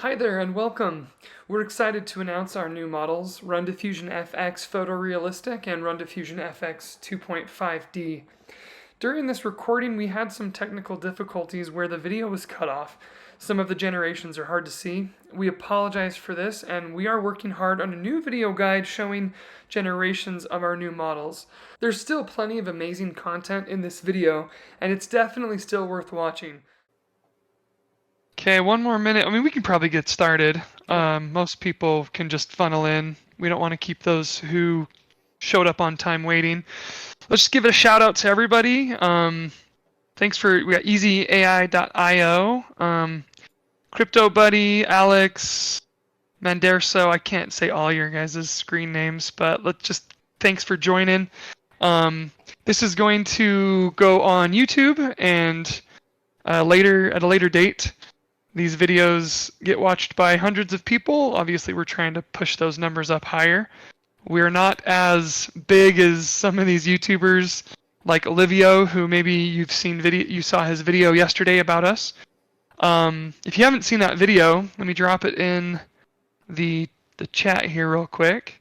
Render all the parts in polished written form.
Hi there and welcome. We're excited to announce our new models, RunDiffusion FX Photorealistic and RunDiffusion FX 2.5D. During this recording, we had some technical difficulties where the video was cut off. Some of the generations are hard to see. We apologize for this, and we are working hard on a new video guide showing generations of our new models. There's still plenty of amazing content in this video, and it's definitely still worth watching. Okay, one more minute. I mean, we can probably get started. Okay. Most people can just funnel in. We don't want to keep those who showed up on time waiting. Let's just give it a shout out to everybody. We got easyai.io, Crypto Buddy, Alex, Manderso. I can't say all your guys' screen names, but thanks for joining. This is going to go on YouTube and at a later date. These videos get watched by hundreds of people. Obviously, we're trying to push those numbers up higher. We're not as big as some of these YouTubers like Olivio, who maybe you saw his video yesterday about us. If you haven't seen that video, let me drop it in the chat here real quick.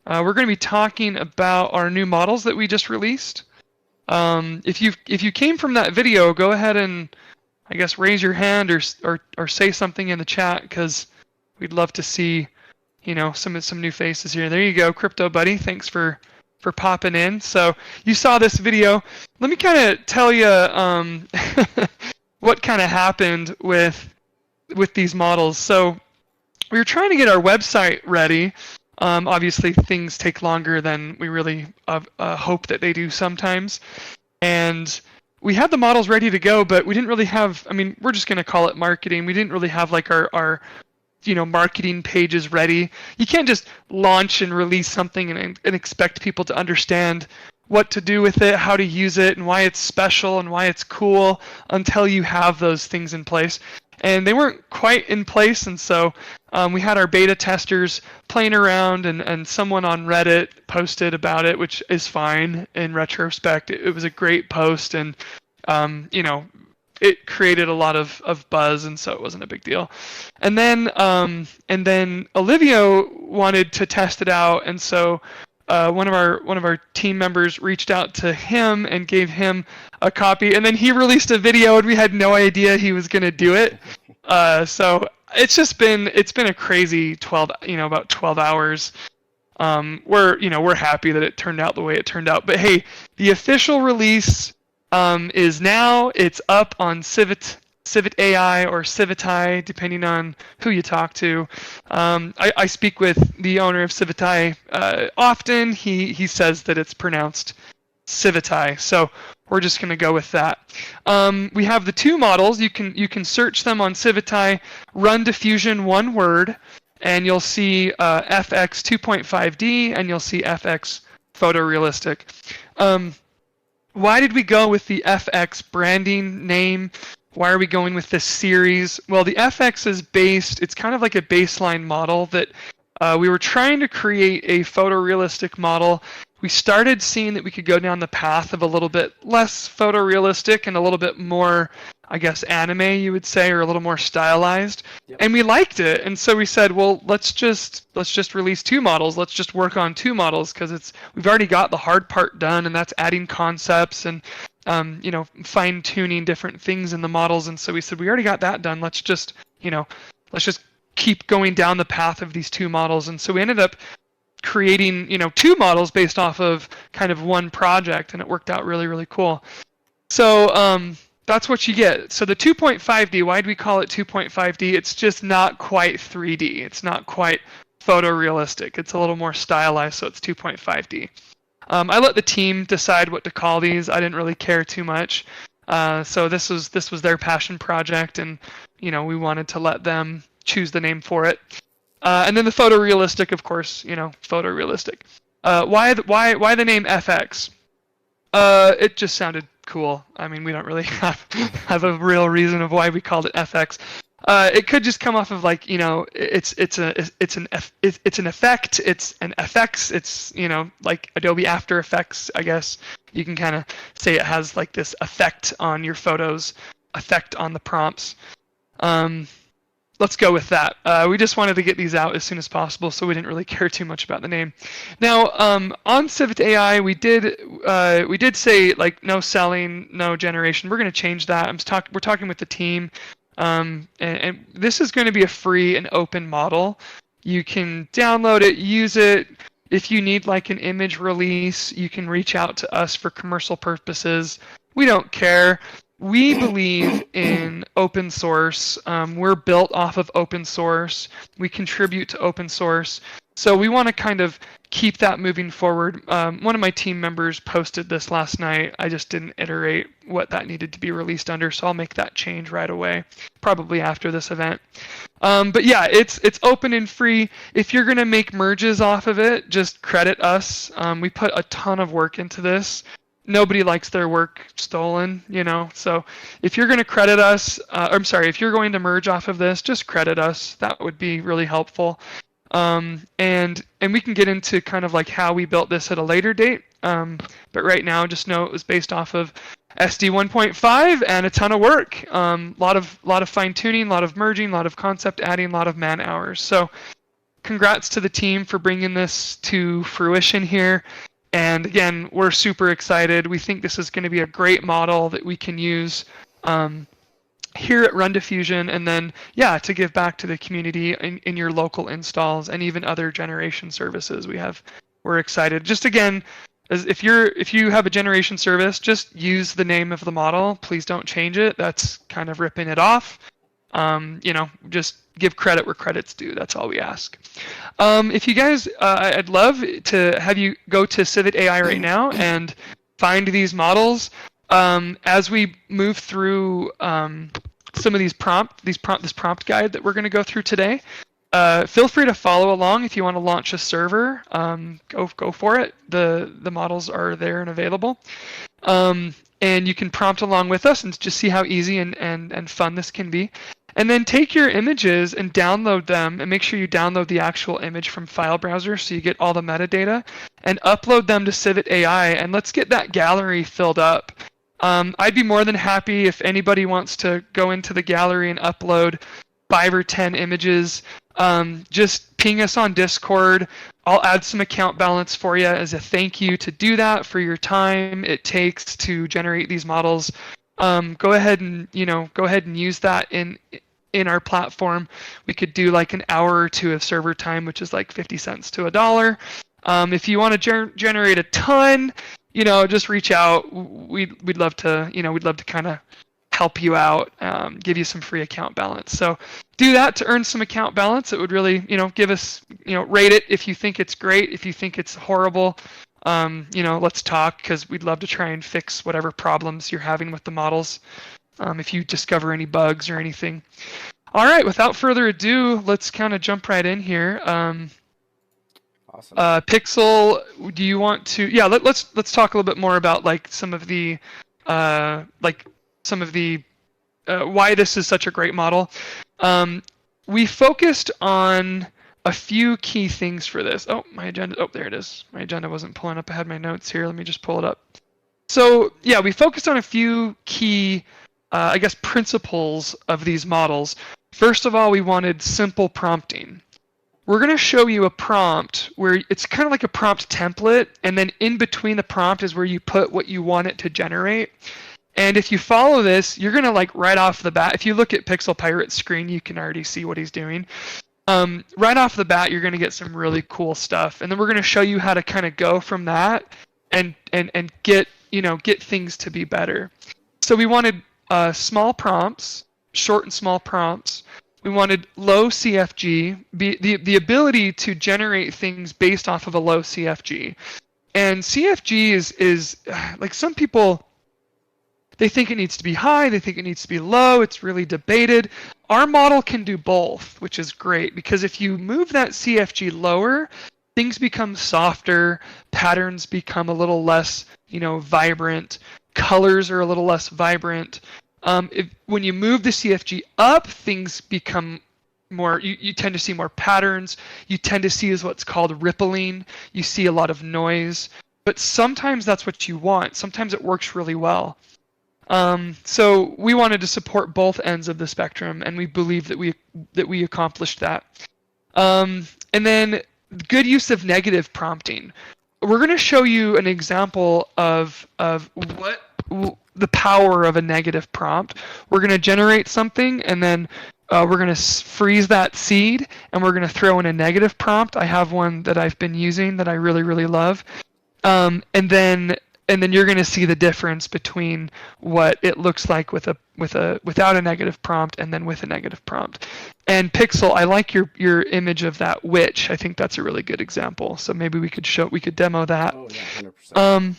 We're going to be talking about our new models that we just released. If you came from that video, go ahead and I guess raise your hand or say something in the chat, because we'd love to see, some new faces here. There you go, Crypto Buddy. Thanks for popping in. So you saw this video. Let me kind of tell you what kind of happened with these models. So we were trying to get our website ready. Obviously, things take longer than we really hope that they do sometimes, and we had the models ready to go, but we didn't really have, we're just going to call it marketing. We didn't really have like our marketing pages ready. You can't just launch and release something and expect people to understand what to do with it, how to use it, and why it's special and why it's cool until you have those things in place. And they weren't quite in place, and so we had our beta testers playing around, and someone on Reddit posted about it, which is fine in retrospect. It was a great post, and it created a lot of buzz, and so it wasn't a big deal. And then Olivio wanted to test it out, and so one of our team members reached out to him and gave him a copy, and then he released a video, and we had no idea he was going to do it. So it's been a crazy about 12 hours. We're happy that it turned out the way it turned out. But hey, the official release is now. It's up on Civit AI or Civitai, depending on who you talk to. I speak with the owner of Civitai often. He says that it's pronounced Civitai, so we're just going to go with that. We have the two models. You can search them on Civitai, RunDiffusion, one word, and you'll see FX 2.5D, and you'll see FX Photorealistic. Why did we go with the FX branding name? Why are we going with this series? Well, the FX is it's kind of like a baseline model that we were trying to create a photorealistic model. We started seeing that we could go down the path of a little bit less photorealistic and a little bit more, I guess, anime, you would say, or a little more stylized. Yep. And we liked it, and so we said, well, let's just release two models. Let's just work on two models, because we've already got the hard part done, and that's adding concepts and fine-tuning different things in the models. And so we said, we already got that done. Let's just keep going down the path of these two models. And so we ended up creating, two models based off of kind of one project, and it worked out really, really cool. So that's what you get. So the 2.5D, why do we call it 2.5D? It's just not quite 3D. It's not quite photorealistic. It's a little more stylized, so it's 2.5D. I let the team decide what to call these. I didn't really care too much. So this was their passion project, and we wanted to let them choose the name for it. And then the photorealistic, of course, photorealistic. Why the name FX? It just sounded cool. We don't really have a real reason of why we called it FX. It could just come off of like, it's an effect, it's an FX, it's like Adobe After Effects, I guess. You can kind of say it has like this effect on your photos, effect on the prompts. let's go with that. We just wanted to get these out as soon as possible, so we didn't really care too much about the name. Now, on Civet AI, we did say like no selling, no generation. We're going to change that. We're talking with the team, and this is going to be a free and open model. You can download it, use it. If you need like an image release, you can reach out to us for commercial purposes. We don't care. We believe in open source. We're built off of open source. We contribute to open source. So we want to kind of keep that moving forward. One of my team members posted this last night. I just didn't iterate what that needed to be released under, so I'll make that change right away, probably after this event. But yeah, it's open and free. If you're going to make merges off of it, just credit us. We put a ton of work into this. Nobody likes their work stolen, you know. So if you're going to credit us, if you're going to merge off of this, just credit us. That would be really helpful. And we can get into kind of like how we built this at a later date. But right now, just know it was based off of SD 1.5 and a ton of work. Lot of fine tuning, a lot of merging, a lot of concept adding, a lot of man hours. So congrats to the team for bringing this to fruition here. And again, we're super excited. We think this is going to be a great model that we can use here at RunDiffusion, and then, yeah, to give back to the community in your local installs and even other generation services we have. We're excited. Just again, as if you have a generation service, just use the name of the model. Please don't change it. That's kind of ripping it off. Just give credit where credit's due. That's all we ask. If you guys, I'd love to have you go to Civet AI right now and find these models. As we move through some of this prompt guide that we're going to go through today, feel free to follow along if you want to launch a server. Go for it. The models are there and available. And you can prompt along with us and just see how easy and fun this can be. And then take your images and download them, and make sure you download the actual image from File Browser so you get all the metadata, and upload them to Civet AI, and let's get that gallery filled up. I'd be more than happy if anybody wants to go into the gallery and upload 5 or 10 images. Just ping us on Discord. I'll add some account balance for you as a thank you to do that for your time it takes to generate these models. Go ahead and use that in our platform. We could do like an hour or two of server time, which is like 50 cents to $1. If you want to generate a ton, just reach out. We'd love to kind of help you out, give you some free account balance. So do that to earn some account balance. It would really, give us, rate it if you think it's great. If you think it's horrible, let's talk, because we'd love to try and fix whatever problems you're having with the models. If you discover any bugs or anything. All right, without further ado, let's kind of jump right in here. Awesome. Pixel, do you want to? Yeah, let's talk a little bit more about like some of the why this is such a great model. We focused on a few key things for this. Oh, my agenda. Oh, there it is. My agenda wasn't pulling up. I had my notes here. Let me just pull it up. So yeah, we focused on a few key, principles of these models. First of all, we wanted simple prompting. We're going to show you a prompt where it's kind of like a prompt template, and then in between the prompt is where you put what you want it to generate. And if you follow this, you're going to like right off the bat, if you look at Pixel Pirate's screen, you can already see what he's doing. Right off the bat, you're going to get some really cool stuff. And then we're going to show you how to kind of go from that and get things to be better. So we wanted small prompts, short and small prompts. We wanted low CFG, the ability to generate things based off of a low CFG. And CFG is like some people, they think it needs to be high, they think it needs to be low, it's really debated. Our model can do both, which is great, because if you move that CFG lower, things become softer, patterns become a little less, vibrant, colors are a little less vibrant. When you move the CFG up, things become more, you tend to see more patterns, you tend to see what's called rippling, you see a lot of noise, but sometimes that's what you want, sometimes it works really well. So we wanted to support both ends of the spectrum, and we believe that we accomplished that. And then good use of negative prompting. We're going to show you an example of what the power of a negative prompt. We're going to generate something, and then we're going to freeze that seed, and we're going to throw in a negative prompt. I have one that I've been using that I really, really love. And then you're going to see the difference between what it looks like without a negative prompt and then with a negative prompt. And Pixel, I like your image of that witch. I think that's a really good example. So maybe we could demo that. Oh yeah, 100%.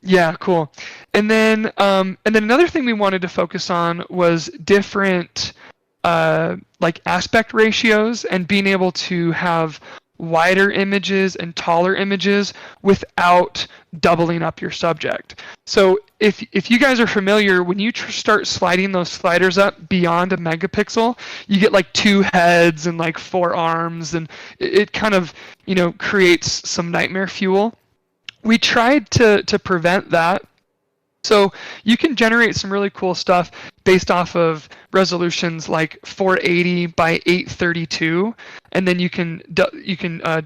Yeah, cool. And then another thing we wanted to focus on was different like aspect ratios and being able to have wider images and taller images without doubling up your subject. So if you guys are familiar, when you start sliding those sliders up beyond a megapixel, you get like 2 heads and like 4 arms, and it kind of, creates some nightmare fuel. We tried to prevent that. So you can generate some really cool stuff based off of resolutions like 480 by 832, and then you can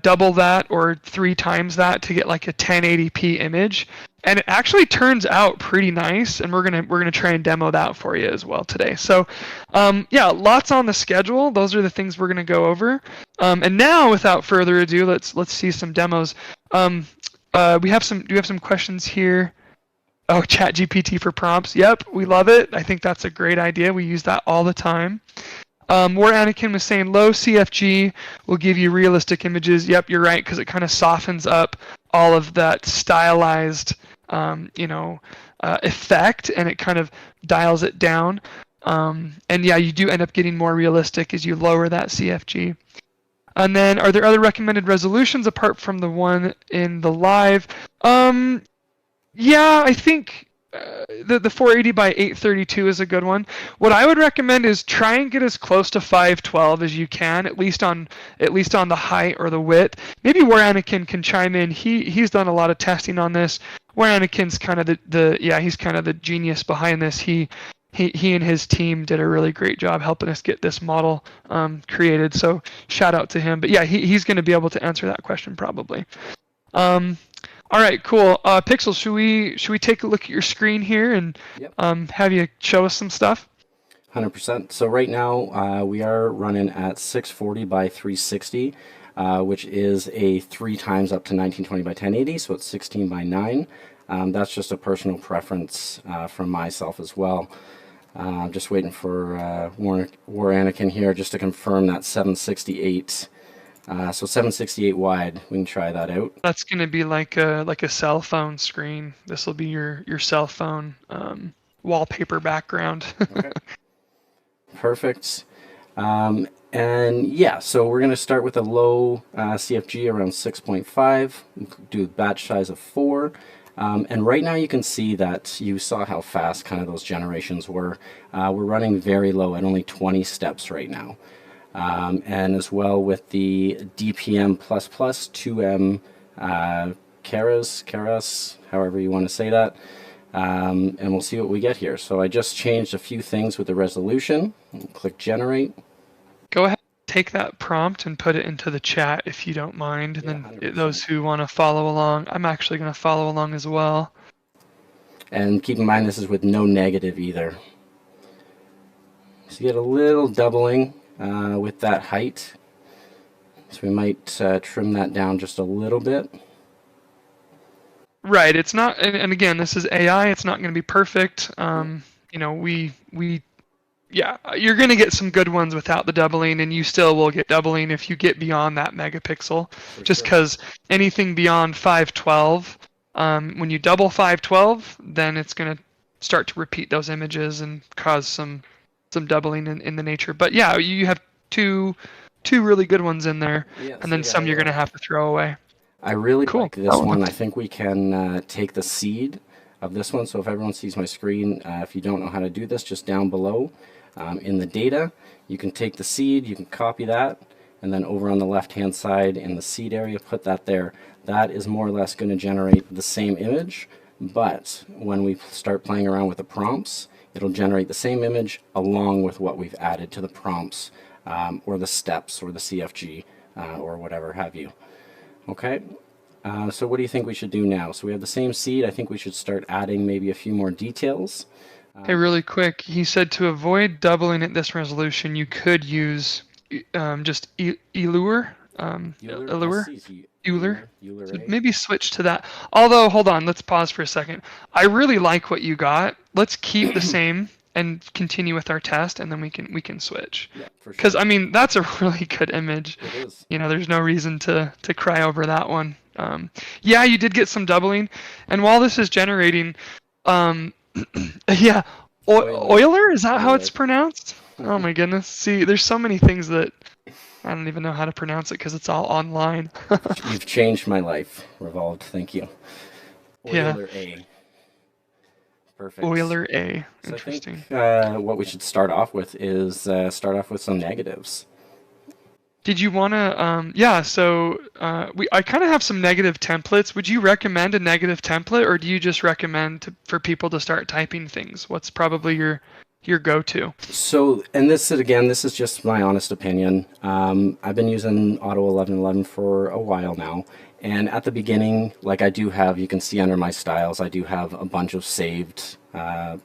double that or 3 times that to get like a 1080p image, and it actually turns out pretty nice. And we're gonna try and demo that for you as well today. So yeah, lots on the schedule. Those are the things we're gonna go over. And now, without further ado, let's see some demos. Do we have some questions here? Oh, ChatGPT for prompts. Yep, we love it. I think that's a great idea. We use that all the time. Where Anakin was saying low CFG will give you realistic images. Yep, you're right, because it kind of softens up all of that stylized, effect, and it kind of dials it down. And yeah, you do end up getting more realistic as you lower that CFG. And then, are there other recommended resolutions apart from the one in the live? Yeah, I think the 480 by 832 is a good one. What I would recommend is try and get as close to 512 as you can, at least on the height or the width. Maybe where Anakin can chime in. He's done a lot of testing on this. Where Anakin's kind of he's kind of the genius behind this. He and his team did a really great job helping us get this model created. So shout out to him. But yeah, he's going to be able to answer that question probably. All right, cool. Pixel, should we take a look at your screen here and have you show us some stuff? 100%. So right now we are running at 640 by 360, which is a 3 times up to 1920 by 1080, so it's 16 by 9. That's just a personal preference from myself as well. I'm just waiting for War Anakin here just to confirm that 768. So 768 wide. We can try that out. That's going to be like a cell phone screen. This will be your cell phone wallpaper background. Okay. Perfect. And yeah, so we're going to start with a low CFG around 6.5. Do a batch size of 4. And right now you can see that you saw how fast kind of those generations were. We're running very low at only 20 steps right now. And as well with the DPM++, 2M Keras, however you want to say that. And we'll see what we get here. So I just changed a few things with the resolution. Click generate. Go ahead, take that prompt and put it into the chat if you don't mind. And then 100%. Those who want to follow along, I'm actually going to follow along as well. And keep in mind this is with no negative either. So you get a little doubling with that height. So we might trim that down just a little bit. Right, it's not, and again, this is AI, it's not going to be perfect. You're going to get some good ones without the doubling, and you still will get doubling if you get beyond that megapixel. Just because anything beyond 512, when you double 512, then it's going to start to repeat those images and cause some doubling in the nature. But yeah, you have two really good ones in there, and then some you're going to have to throw away. I really like this one. I think we can take the seed of this one. So if everyone sees my screen, if you don't know how to do this, just down below in the data, you can take the seed, you can copy that, and then over on the left hand side in the seed area, put that there. That is more or less going to generate the same image But when we start playing around with the prompts, it'll generate the same image along with what we've added to the prompts, or the steps or the CFG, or whatever have you. Okay, so what do you think we should do now? So we have the same seed. I think we should start adding maybe a few more details. Hey, really quick, he said to avoid doubling at this resolution, you could use just Euler. Euler. So maybe switch to that. Although, hold on, let's pause for a second. I really like what you got. Let's keep the same and continue with our test, and then we can switch. Yeah, for sure. Because I mean, that's a really good image. It is. You know, there's no reason to cry over that one. Yeah, you did get some doubling, and while this is generating, yeah, Euler, is that how it's pronounced? Oh my goodness. See, there's so many things that I don't even know how to pronounce it because it's all online. You've changed my life, Revolved. Thank you. Euler A. Perfect. Euler A. So Interesting. I think, what we should start off with is start off with some negatives. Did you want to, yeah, so I kind of have some negative templates. Would you recommend a negative template, or do you just recommend for people to start typing things? What's probably your go-to? So, and this is just my honest opinion. I've been using Auto 1111 for a while now, and at the beginning, like I do have, you can see under my styles, I do have a bunch of saved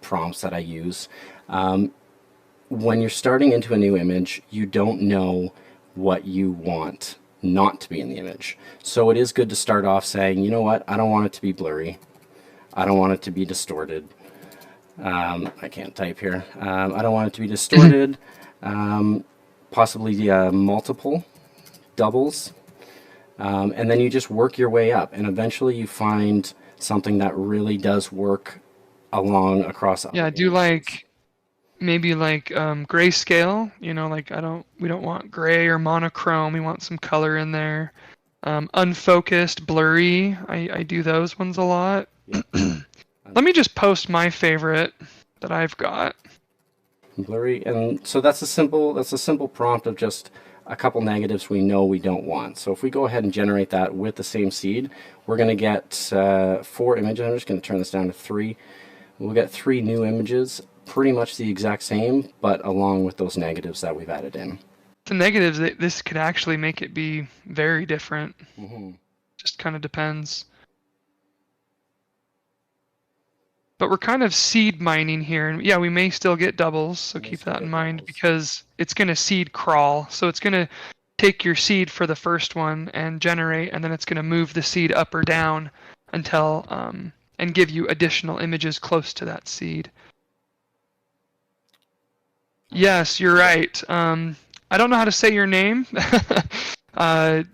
prompts that I use. When you're starting into a new image, you don't know what you want not to be in the image. So it is good to start off saying, you know what, I don't want it to be blurry. I don't want it to be distorted. I can't type here. I don't want it to be distorted. Possibly multiple doubles. And then you just work your way up, and eventually you find something that really does work across. Yeah, do like maybe like grayscale, you know, like we don't want gray or monochrome, we want some color in there. Unfocused, blurry, I do those ones a lot. Yeah. Let me just post my favorite that I've got. Blurry, and so that's a simple prompt of just a couple negatives we know we don't want. So if we go ahead and generate that with the same seed, we're going to get 4 images. I'm just going to turn this down to 3. We'll get 3 new images, pretty much the exact same, but along with those negatives that we've added in. The negatives, this could actually make it be very different. Mm-hmm. Just kind of depends. But we're kind of seed mining here, and yeah, we may still get doubles, so keep that in mind, because it's going to seed crawl. So it's going to take your seed for the first one and generate, and then it's going to move the seed up or down until and give you additional images close to that seed. Yes, you're right. I don't know how to say your name, but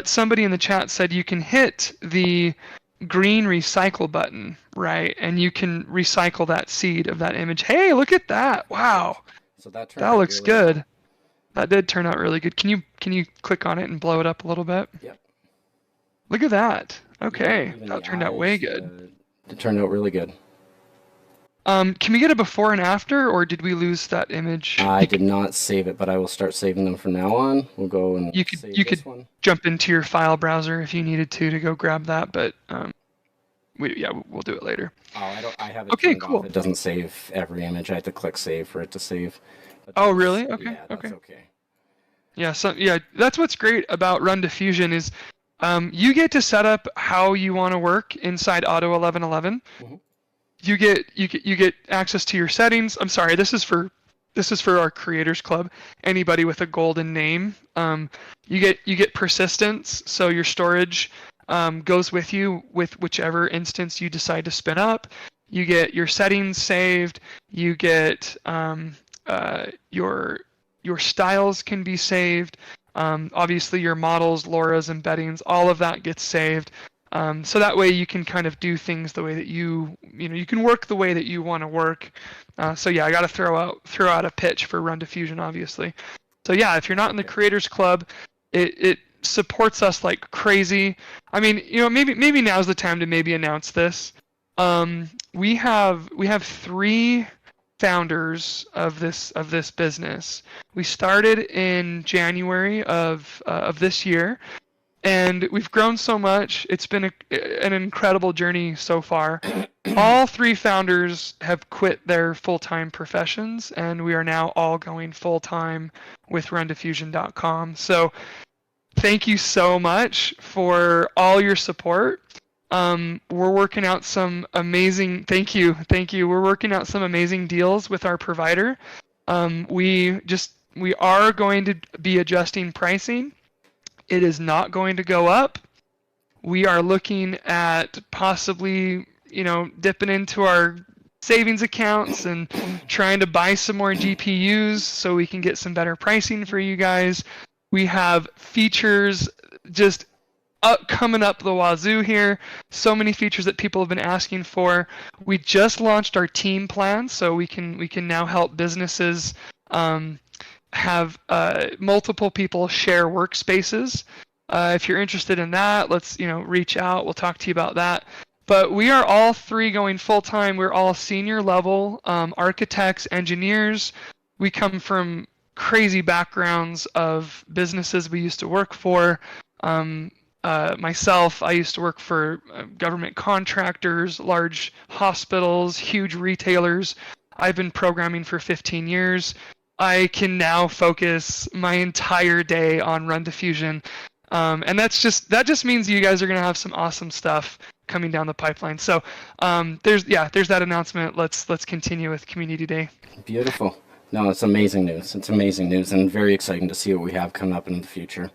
somebody in the chat said you can hit the green recycle button, right? And you can recycle that seed of that image. Hey, look at that. Wow. So that looks really good. Well. That did turn out really good. Can you click on it and blow it up a little bit? Yep. Look at that. Okay. Yeah, that turned out way good. It turned out really good. Can we get a before and after, or did we lose that image? I did not save it, but I will start saving them from now on. We'll go and you could jump into your file browser if you needed to go grab that, but we'll do it later. Oh, I have it turned off. It doesn't save every image. I have to click save for it to save. Oh, really? Okay. Yeah, that's okay. Yeah, that's what's great about RunDiffusion is you get to set up how you want to work inside Auto 1111. Mm-hmm. You get access to your settings. I'm sorry, this is for our creators club. Anybody with a golden name. You get persistence, so your storage goes with you with whichever instance you decide to spin up. You get your settings saved. You get your styles can be saved. Obviously your models, LoRa's, embeddings, all of that gets saved. So that way you can kind of do things the way that you can work the way that you want to work. So yeah, I got to throw out a pitch for RunDiffusion, obviously. So yeah, if you're not in the Creators Club, it supports us like crazy. I mean, maybe now's the time to maybe announce this. We have 3 founders of this business. We started in January of this year. and we've grown so much. It's been an incredible journey so far. All three founders have quit their full-time professions, and we are now all going full-time with RunDiffusion.com. So thank you so much for all your support. We're working out some amazing, thank you. We're working out some amazing deals with our provider. We are going to be adjusting pricing. It is not going to go up. We are looking at possibly, dipping into our savings accounts and trying to buy some more GPUs so we can get some better pricing for you guys. We have features just coming up the wazoo here. So many features that people have been asking for. We just launched our team plan, so we can now help businesses have multiple people share workspaces. If you're interested in that, let's reach out. We'll talk to you about that. But we are all three going full time. We're all senior level architects, engineers. We come from crazy backgrounds of businesses we used to work for. Myself, I used to work for government contractors, large hospitals, huge retailers. I've been programming for 15 years. I can now focus my entire day on RunDiffusion. And that just means you guys are going to have some awesome stuff coming down the pipeline. So there's that announcement. Let's continue with Community Day. Beautiful. No, it's amazing news. It's amazing news, and very exciting to see what we have coming up in the future.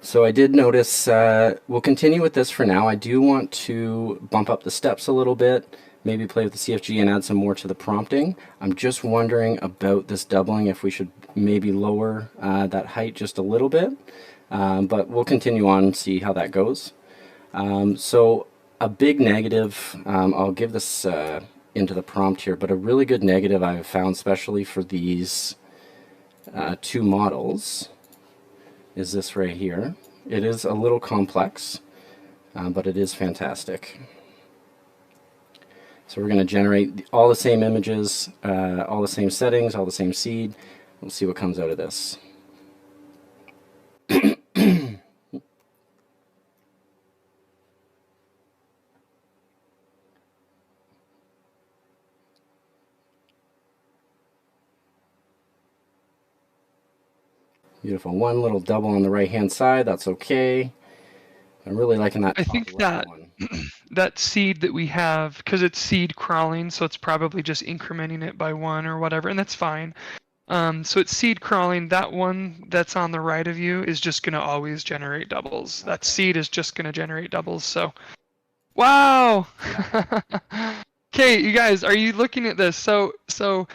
So I did notice, we'll continue with this for now. I do want to bump up the steps a little bit, maybe play with the CFG and add some more to the prompting. I'm just wondering about this doubling, if we should maybe lower that height just a little bit. But we'll continue on and see how that goes. So a big negative, I'll give this into the prompt here, but a really good negative I've found, especially for these two models, is this right here. It is a little complex, but it is fantastic. So we're going to generate all the same images, all the same settings, all the same seed. We'll see what comes out of this. Beautiful. One little double on the right hand side. That's okay. I'm really liking that. I think that that seed that we have, because it's seed crawling, so it's probably just incrementing it by one or whatever, and that's fine. So it's seed crawling. That one that's on the right of you is just going to always generate doubles. That seed is just going to generate doubles. So, wow. Okay, you guys, are you looking at this? So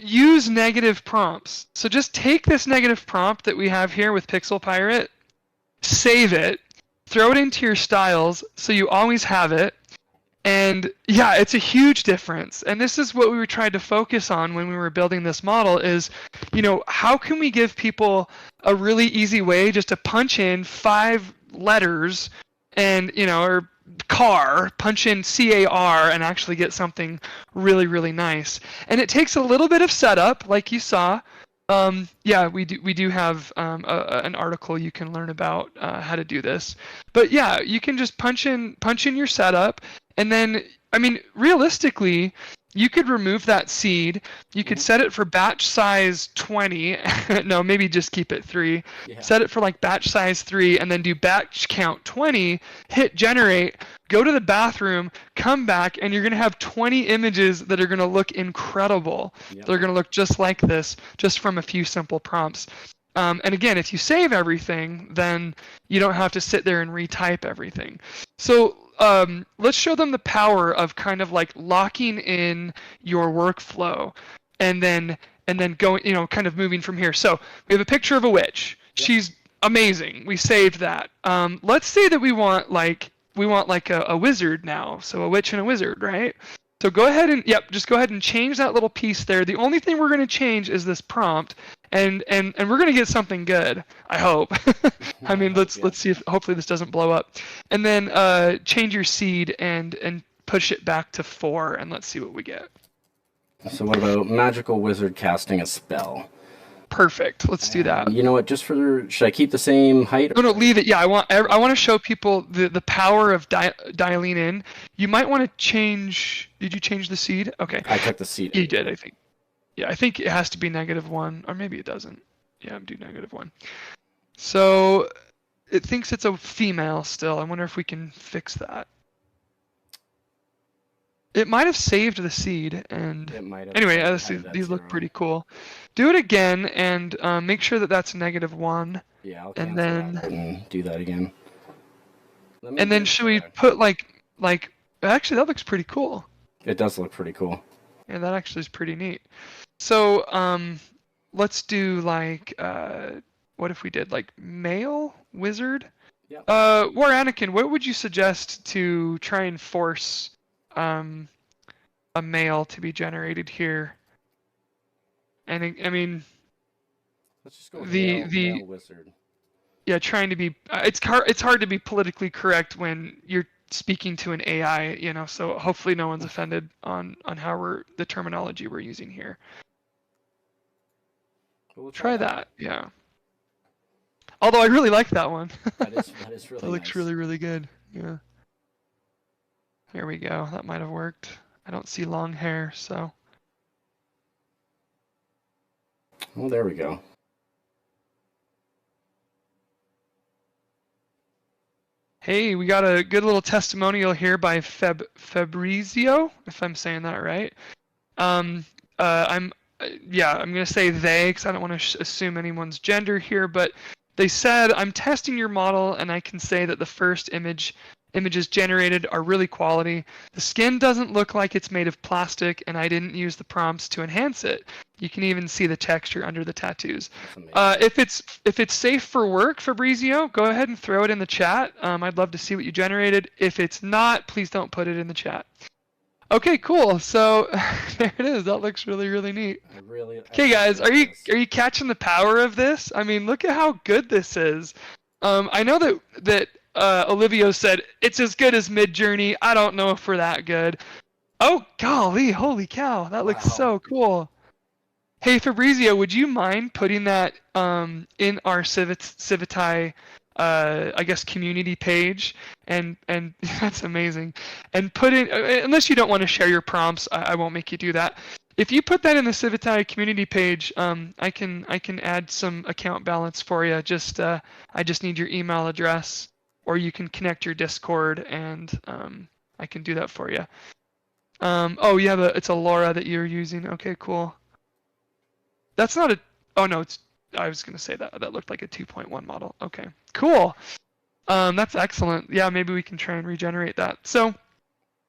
use negative prompts. So just take this negative prompt that we have here with Pixel Pirate, save it, throw it into your styles so you always have it. And yeah, it's a huge difference. And this is what we were trying to focus on when we were building this model is, how can we give people a really easy way just to punch in 5 letters and, or car, punch in CAR and actually get something really, really nice. And it takes a little bit of setup, like you saw. Yeah, we do have an article you can learn about how to do this. But yeah, you can just punch in your setup, and then, realistically, you could remove that seed. You could set it for batch size 20. No, maybe just keep it 3. Yeah. Set it for like batch size 3, and then do batch count 20. Hit generate. Go to the bathroom. Come back, and you're gonna have 20 images that are gonna look incredible. Yep. They're gonna look just like this, just from a few simple prompts. And again, if you save everything, then you don't have to sit there and retype everything. So let's show them the power of kind of like locking in your workflow and then going, kind of moving from here. So we have a picture of a witch. Yep. She's amazing. We saved that. Let's say that we want like a wizard now. So a witch and a wizard, right? So go ahead and, just go ahead and change that little piece there. The only thing we're going to change is this prompt, and we're going to get something good, I hope. Let's see if hopefully this doesn't blow up. And then change your seed and push it back to 4, and let's see what we get. So what about magical wizard casting a spell? perfect. Let's do that. You know what? Should I keep the same height? No, leave it. Yeah, I want to show people the power of dialing in. You might want to change. Did you change the seed? Okay. I took the seed. You did, I think. Yeah, I think it has to be -1, or maybe it doesn't. Yeah, do -1. So it thinks it's a female still. I wonder if we can fix that. It might have saved the seed, and It might have. anyway, these look pretty cool. Do it again, and make sure that that's -1. Yeah, I'll and cancel then that and do that again. And then should we put like actually that looks pretty cool. It does look pretty cool. Yeah, that actually is pretty neat. So let's do like what if we did like male wizard? Yeah. War Anakin, what would you suggest to try and force a male to be generated here? And I mean, let's just go with male wizard. Yeah, trying to be it's hard to be politically correct when you're speaking to an AI, you know, so hopefully no one's offended on how the terminology we're using here. We'll try that. Yeah. Although I really like that one. that is really that looks nice. really, really good. Yeah. Here we go. That might have worked. I don't see long hair, so. Well, there we go. Hey, we got a good little testimonial here by Fabrizio, if I'm saying that right. I'm gonna say they because I don't want to assume anyone's gender here, but they said I'm testing your model and I can say that the first images generated are really quality. The skin doesn't look like it's made of plastic, and I didn't use the prompts to enhance it. You can even see the texture under the tattoos. If it's safe for work, Fabrizio, go ahead and throw it in the chat. I'd love to see what you generated. If it's not, please don't put it in the chat. Okay, cool. So there it is. That looks really, really neat. Okay, guys, are you catching the power of this? I mean, look at how good this is. I know that Olivia said it's as good as Midjourney. I don't know if we're that good. Oh golly, holy cow, that looks so cool. Hey Fabrizio, would you mind putting that in our Civitai I guess community page, and that's amazing. And put in, unless you don't want to share your prompts, I won't make you do that. If you put that in the Civitai community page, I can add some account balance for you. I just need your email address, or you can connect your Discord, and I can do that for you. Oh, you have it's a Laura that you're using. Okay, cool. That's not a. Oh no, I was gonna say that looked like a 2.1 model. Okay, cool. That's excellent. Yeah, maybe we can try and regenerate that. So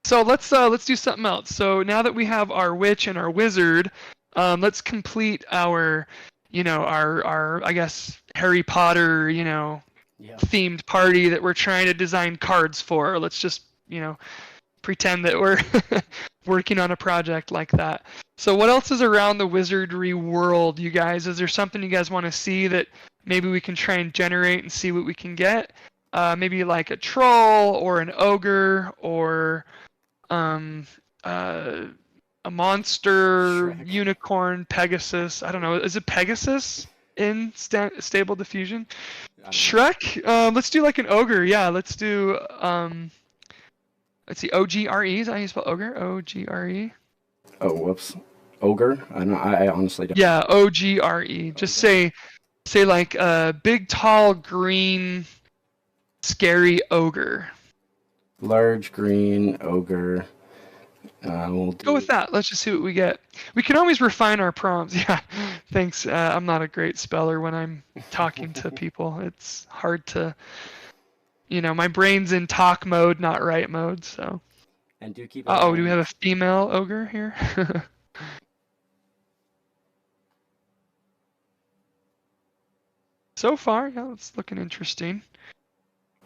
let's do something else. So now that we have our witch and our wizard, let's complete our, our I guess Harry Potter, themed party that we're trying to design cards for. Let's just, pretend that we're working on a project like that. So what else is around the wizardry world, you guys? Is there something you guys want to see that maybe we can try and generate and see what we can get? Maybe like a troll or an ogre or a monster, Shrek. Unicorn, Pegasus. I don't know. Is it Pegasus in Stable Diffusion? Shrek? Let's do like an ogre. Yeah, let's do... let's see, O-G-R-E, is that how you spell ogre? O-G-R-E? Oh, whoops. Ogre? I honestly don't. Yeah, O-G-R-E. Just say like a big, tall, green, scary ogre. Large, green, ogre. We'll Go with that. Let's just see what we get. We can always refine our prompts. Yeah, thanks. I'm not a great speller when I'm talking to people. It's hard to... my brain's in talk mode, not write mode, so. And do keep. Do we have a female ogre here? So far, yeah, it's looking interesting.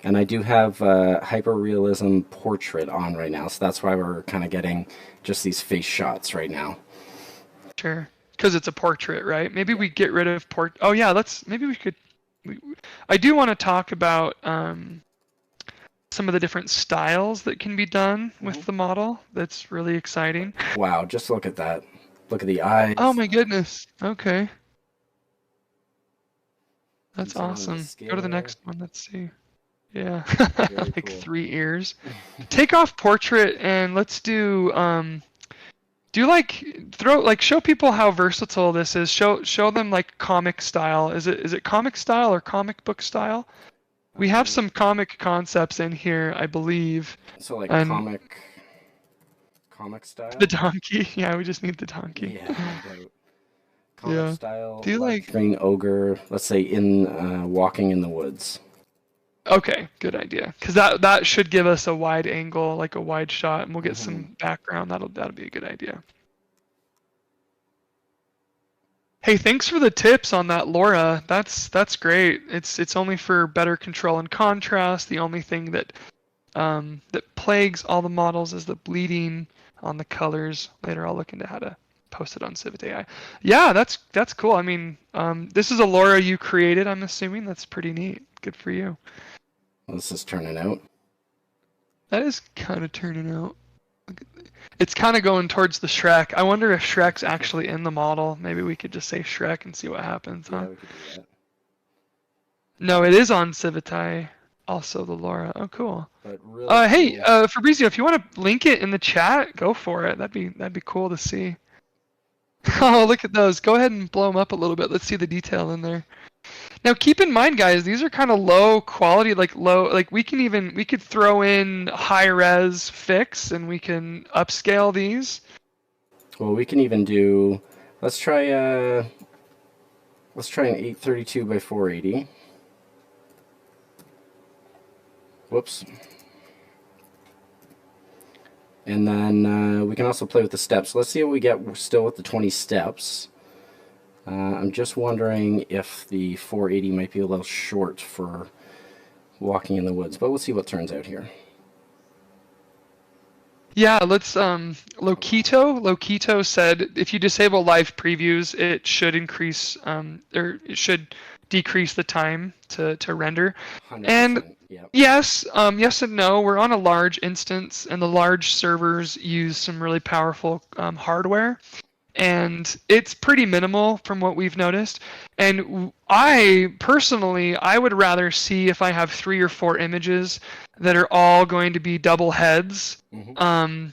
And I do have hyper-realism portrait on right now, so that's why we're kind of getting just these face shots right now. Sure, because it's a portrait, right? Maybe we get rid of Oh yeah, maybe we could. I do want to talk about some of the different styles that can be done with the model. That's really exciting. Wow, just look at that. Look at the eyes. Oh my goodness. Okay. That's Decent on the awesome. Go to the scale. next one. Let's see. Yeah, Very like cool. 3 ears. Take off portrait and let's do like show people how versatile this is. Show them like comic style. Is it comic style or comic book style? We have some comic concepts in here, I believe. So like And comic style. the donkey. Yeah, we just need the donkey. Yeah, no doubt. Comic Yeah. style. Do you Large like? screen ogre. Let's say in walking in the woods. Okay, good idea. Because that should give us a wide angle, like a wide shot, and we'll get Mhm. some background. That'll be a good idea. Hey, thanks for the tips on that, Laura. That's great. It's only for better control and contrast. The only thing that plagues all the models is the bleeding on the colors. Later, I'll look into how to post it on Civit AI. Yeah, that's cool. I mean, this is a Laura you created, I'm assuming. That's pretty neat. Good for you. This is turning out. That is kind of turning out. It's kind of going towards the Shrek. I wonder if Shrek's actually in the model. Maybe we could just say Shrek and see what happens, huh? Yeah, we could do that. No, it is on Civitai. Also the Laura. Oh, cool. But really Hey, cool. Fabrizio, if you want to link it in the chat, go for it. That'd be cool to see. Oh, look at those. Go ahead and blow them up a little bit. Let's see the detail in there. Now, keep in mind, guys, these are kind of low quality, like we could throw in high res fix and we can upscale these. Well, we can even do. Let's try an 832 by 480. Whoops. And then we can also play with the steps. Let's see what we get still with the 20 steps. I'm just wondering if the 480 might be a little short for walking in the woods, but we'll see what turns out here. Yeah, let's Lokito said if you disable live previews, it should increase or it should decrease the time to render. 100%, And yeah. yes, yes and no. We're on a large instance, and the large servers use some really powerful hardware, and it's pretty minimal from what we've noticed. And I personally would rather see if I have 3 or 4 images that are all going to be double heads. Mm-hmm.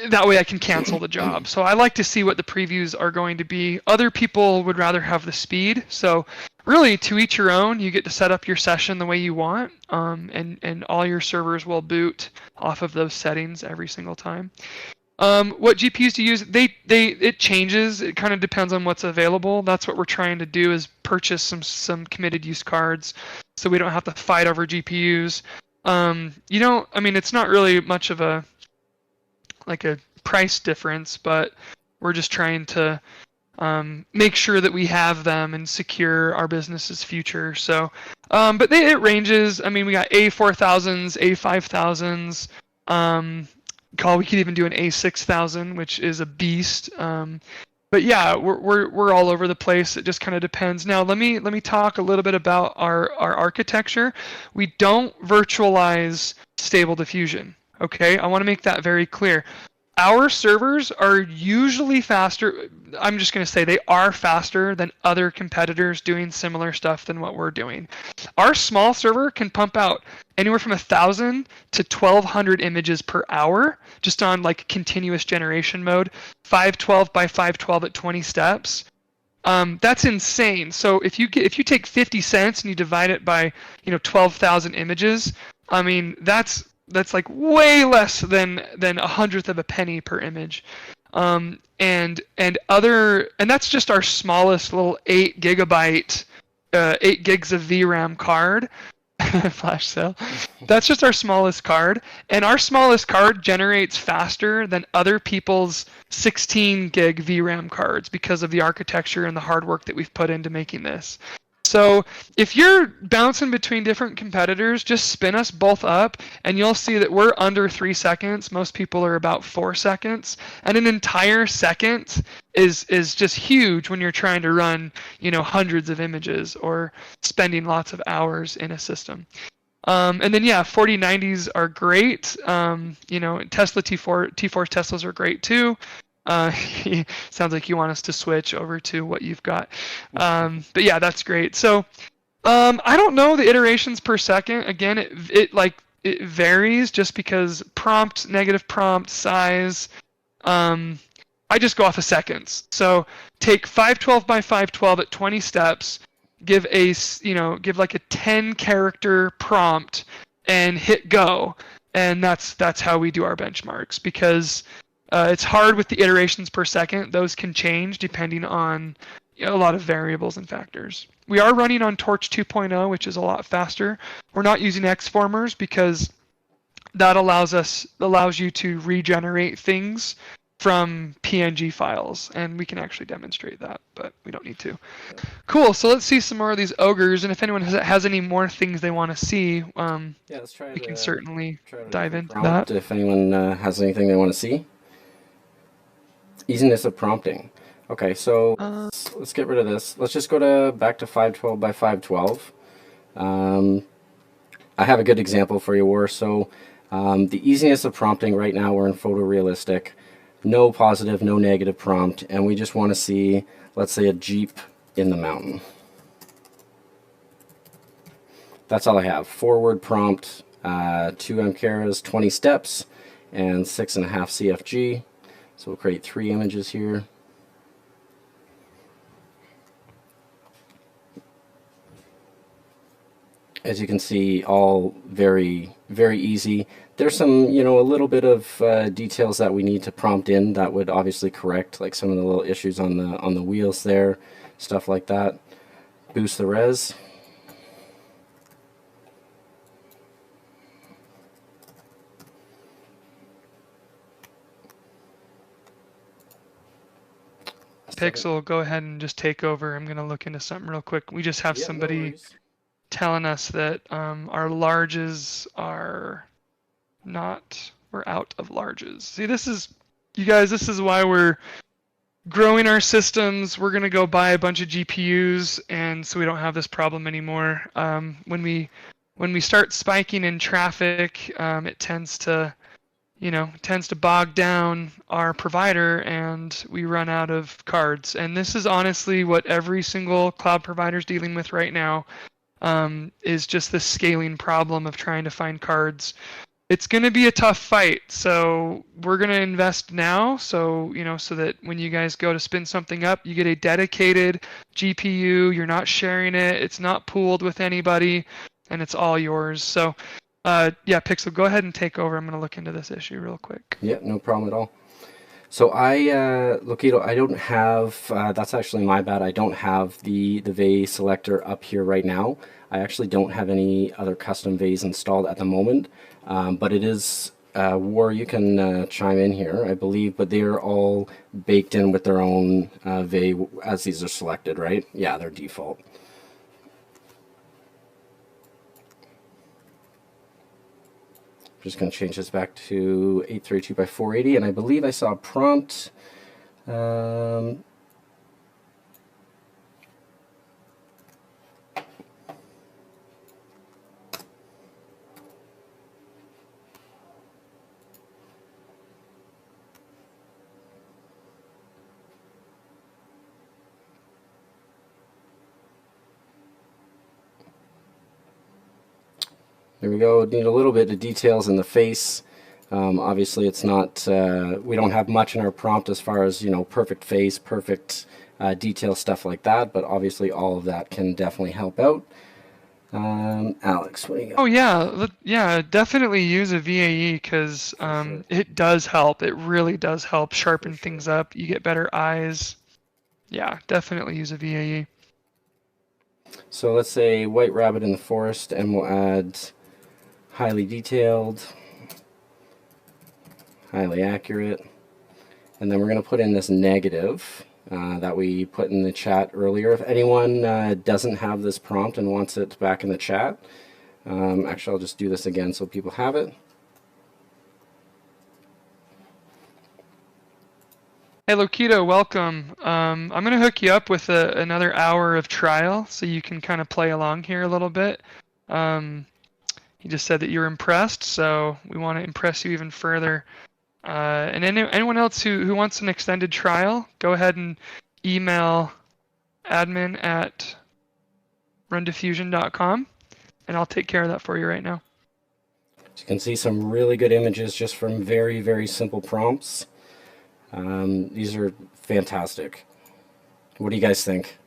That way I can cancel the job. So I like to see what the previews are going to be. Other people would rather have the speed. So really, to each your own. You get to set up your session the way you want, and all your servers will boot off of those settings every single time. What GPUs to use? It changes. It kind of depends on what's available. That's what we're trying to do, is purchase some committed use cards, so we don't have to fight over GPUs. I mean, it's not really much of a price difference, but we're just trying to make sure that we have them and secure our business's future. So, but it ranges. I mean, we got A4000s, A5000s. We could even do an A6000, which is a beast. But yeah, we're all over the place. It just kind of depends. Now, let me talk a little bit about our architecture. We don't virtualize Stable Diffusion. Okay, I want to make that very clear. Our servers are usually faster. I'm just going to say they are faster than other competitors doing similar stuff than what we're doing. Our small server can pump out anywhere from 1,000 to 1,200 images per hour, just on like continuous generation mode, 512 by 512 at 20 steps. That's insane. So if you take 50 cents and you divide it by 12,000 images, I mean that's like way less than 1/100th of a penny per image. And that's just our smallest little 8 gigabyte 8 gigs of VRAM card. Flash sale. That's just our smallest card, and our smallest card generates faster than other people's 16 gig VRAM cards because of the architecture and the hard work that we've put into making this. So if you're bouncing between different competitors, just spin us both up and you'll see that we're under 3 seconds. Most people are about 4 seconds. And an entire second is just huge when you're trying to run, hundreds of images or spending lots of hours in a system. And then 4090s are great. Tesla T4 Teslas are great too. Sounds like you want us to switch over to what you've got. But yeah, that's great. So I don't know the iterations per second. Again, it varies just because prompt, negative prompt, size. I just go off of seconds. So take 512 by 512 at 20 steps, give like a 10 character prompt and hit go. And that's how we do our benchmarks, because it's hard with the iterations per second. Those can change depending on a lot of variables and factors. We are running on Torch 2.0, which is a lot faster. We're not using Xformers because that allows you to regenerate things from PNG files, and we can actually demonstrate that, but we don't need to. Cool. So let's see some more of these ogres, and if anyone has any more things they want to see, let's try we can certainly try out a dive different into prompt that. if anyone has anything they want to see. Easiness of prompting. Okay, so let's get rid of this. Let's just go back to 512 by 512. I have a good example for you, War. So the easiness of prompting right now, we're in photorealistic. No positive, no negative prompt, and we just want to see, let's say, a Jeep in the mountain. That's all I have. Forward prompt, 2 MCARAs, 20 steps, and 6.5 CFG. So we'll create 3 images here. As you can see, all very, very easy. There's some, a little bit of details that we need to prompt in that would obviously correct, like some of the little issues on the wheels there, stuff like that. Boost the res. Pixel, go ahead and just take over. I'm going to look into something real quick. We just have somebody telling us that our larges are not, we're out of larges. See, you guys, this is why we're growing our systems. We're going to go buy a bunch of GPUs, and so we don't have this problem anymore. When we start spiking in traffic, it tends to bog down our provider, and we run out of cards. And this is honestly what every single cloud provider is dealing with right now, is just this scaling problem of trying to find cards. It's going to be a tough fight, so we're going to invest now, so that when you guys go to spin something up, you get a dedicated GPU. You're not sharing it. It's not pooled with anybody, and it's all yours. So yeah, Pixel, go ahead and take over. I'm going to look into this issue real quick. Yeah, no problem at all. So Loquito, I don't have, that's actually my bad, I don't have the vey selector up here right now. I actually don't have any other custom veys installed at the moment, but it is, War, you can chime in here, I believe, but they're all baked in with their own vey as these are selected, right? Yeah, they're default. I'm just going to change this back to 832 by 480, and I believe I saw a prompt. There we go. Need a little bit of details in the face. Obviously, it's not. We don't have much in our prompt as far as perfect face, perfect detail, stuff like that. But obviously, all of that can definitely help out. Alex, what do you got? Oh yeah, definitely use a VAE, because sure. it does help. It really does help sharpen sure. things up. You get better eyes. Yeah, definitely use a VAE. So let's say white rabbit in the forest, and we'll add highly detailed, highly accurate, and then we're going to put in this negative that we put in the chat earlier. If anyone doesn't have this prompt and wants it back in the chat, actually I'll just do this again so people have it. Hey Loquito, welcome. I'm going to hook you up with another hour of trial so you can kind of play along here a little bit. He just said that you're impressed, so we want to impress you even further. And anyone else who wants an extended trial, go ahead and email admin at RunDiffusion.com, and I'll take care of that for you right now. You can see some really good images just from very, very simple prompts. These are fantastic. What do you guys think?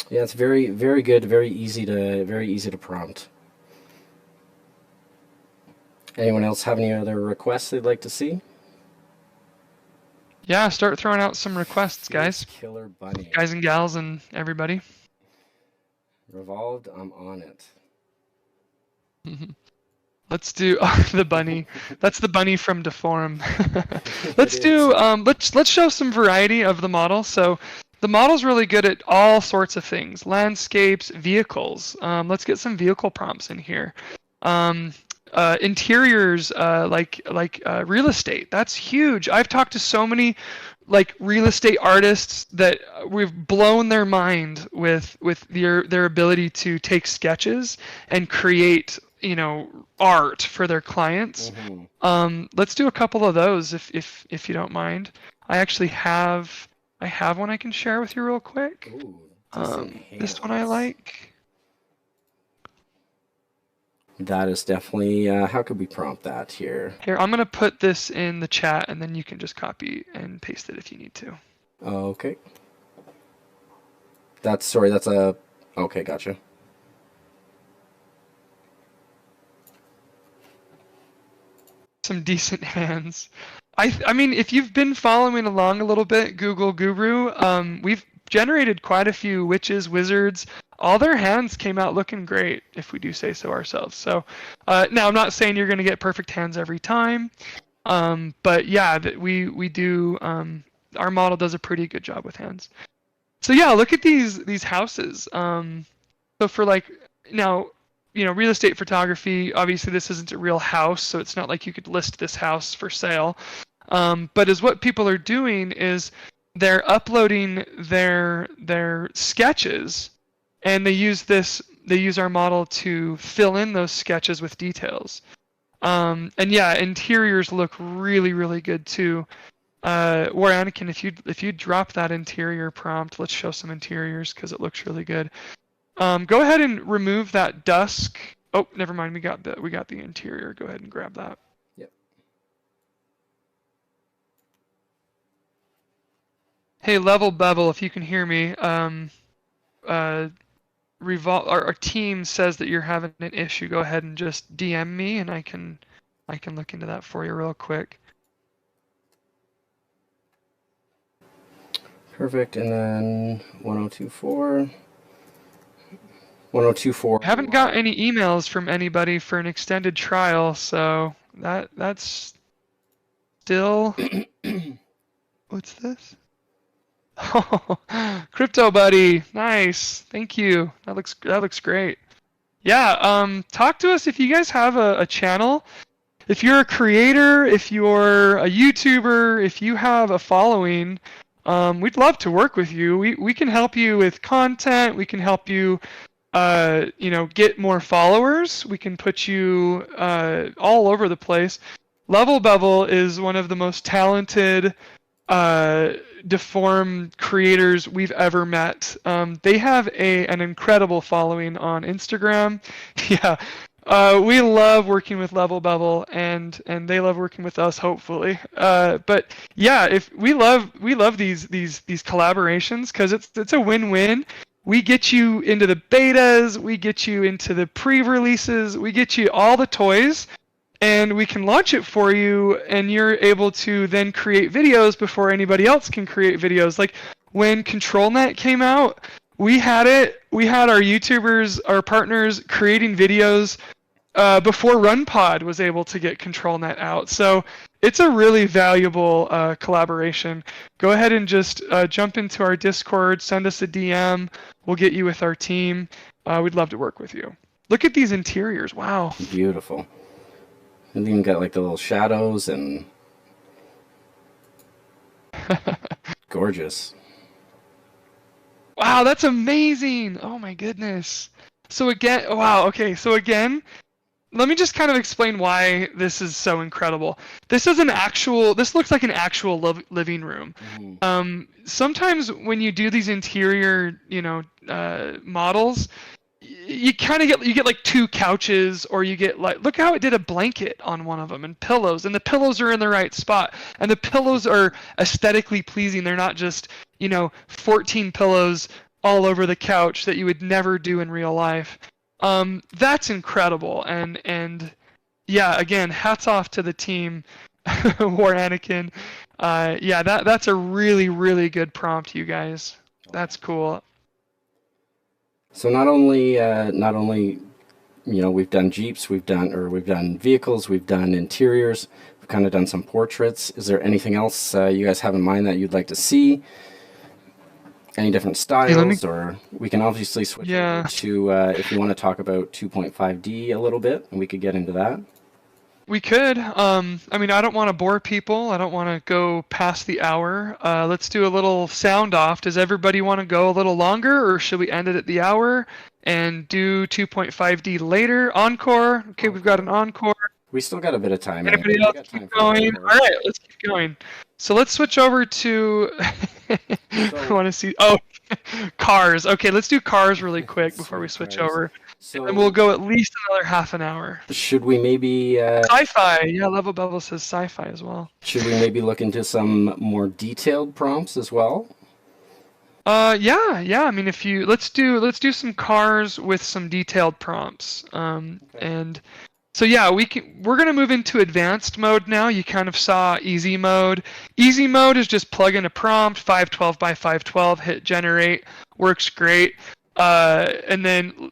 Yeah, it's very, very good, very easy to prompt. Anyone else have any other requests they'd like to see? Yeah, start throwing out some requests, guys. Killer bunny. Guys and gals and everybody. Revolved, I'm on it. Let's do the bunny. That's the bunny from Deform. Let's show some variety of the model. So the model's really good at all sorts of things: landscapes, vehicles. Let's get some vehicle prompts in here. Interiors, like real estate. That's huge. I've talked to so many like real estate artists that we've blown their mind with their ability to take sketches and create, you know, art for their clients. Let's do a couple of those if you don't mind. I actually have one I can share with you real quick. Ooh, this one I like. That is definitely, how could we prompt that here? Here, I'm gonna put this in the chat and then you can just copy and paste it if you need to. Okay. That's a, okay, gotcha. Some decent hands. I mean, if you've been following along a little bit, Google Guru, we've generated quite a few witches, wizards. All their hands came out looking great, if we do say so ourselves. So now I'm not saying you're going to get perfect hands every time, but yeah, we do. Our model does a pretty good job with hands. So yeah, look at these houses. So for like now, you know, real estate photography, obviously this isn't a real house, so it's not like you could list this house for sale. But is what people are doing is they're uploading their sketches, and they use our model to fill in those sketches with details. And yeah, interiors look really, really good too. War Anakin, if you drop that interior prompt, let's show some interiors because it looks really good. Go ahead and remove that dusk. Oh, never mind. We got the interior. Go ahead and grab that. Yep. Hey, Level Bevel, if you can hear me, our team says that you're having an issue. Go ahead and just DM me, and I can look into that for you real quick. Perfect, and then 1024. 1024. I haven't got any emails from anybody for an extended trial, so that's still. What's this? Oh, Crypto Buddy, nice. Thank you. That looks great. Yeah. Talk to us if you guys have a channel. If you're a creator, if you're a YouTuber, if you have a following, we'd love to work with you. We can help you with content. We can help you. You know, get more followers. We can put you all over the place. Level Bevel is one of the most talented Deform creators we've ever met. They have an incredible following on Instagram. Yeah, we love working with Level Bevel, and they love working with us, hopefully. But yeah, if we love these collaborations because it's a win-win. We get you into the betas, we get you into the pre-releases, we get you all the toys, and we can launch it for you, and you're able to then create videos before anybody else can create videos. Like when ControlNet came out, we had our YouTubers, our partners creating videos before RunPod was able to get ControlNet out. So it's a really valuable collaboration. Go ahead and just jump into our Discord, send us a DM. We'll get you with our team. We'd love to work with you. Look at these interiors. Wow. Beautiful. And even got like the little shadows and gorgeous. Wow, that's amazing. Oh my goodness. So again, wow. Okay. So again, let me just kind of explain why this is so incredible. This looks like an actual living room. Sometimes when you do these interior, models, you kind of get like two couches, or you get like, look how it did a blanket on one of them, and pillows, and the pillows are in the right spot, and the pillows are aesthetically pleasing. They're not just 14 pillows all over the couch that you would never do in real life. That's incredible, and yeah, again, hats off to the team, War Anakin. Yeah, that's a really, really good prompt, you guys. That's cool. So not only we've done Jeeps, we've done vehicles, we've done interiors, we've kind of done some portraits. Is there anything else you guys have in mind that you'd like to see? Any different styles, or we can obviously switch over to if you want to talk about 2.5D a little bit, and we could get into that. We could. I mean, I don't want to bore people. I don't want to go past the hour. Let's do a little sound off. Does everybody want to go a little longer, or should we end it at the hour and do 2.5D later? Encore. Okay, we've got an encore. We still got a bit of time. Anybody else keep going? All right, let's keep going. So let's switch over to. I want to see. Oh, cars. Okay, let's do cars really quick before we switch over. So, and we'll go at least another half an hour. Should we maybe... Sci-fi. Yeah, Level Bevel says sci-fi as well. Should we maybe look into some more detailed prompts as well? Yeah. I mean, let's do some cars with some detailed prompts. Okay. And so yeah, we're gonna move into advanced mode now. You kind of saw easy mode. Easy mode is just plug in a prompt, 512 by 512, hit generate, works great. And then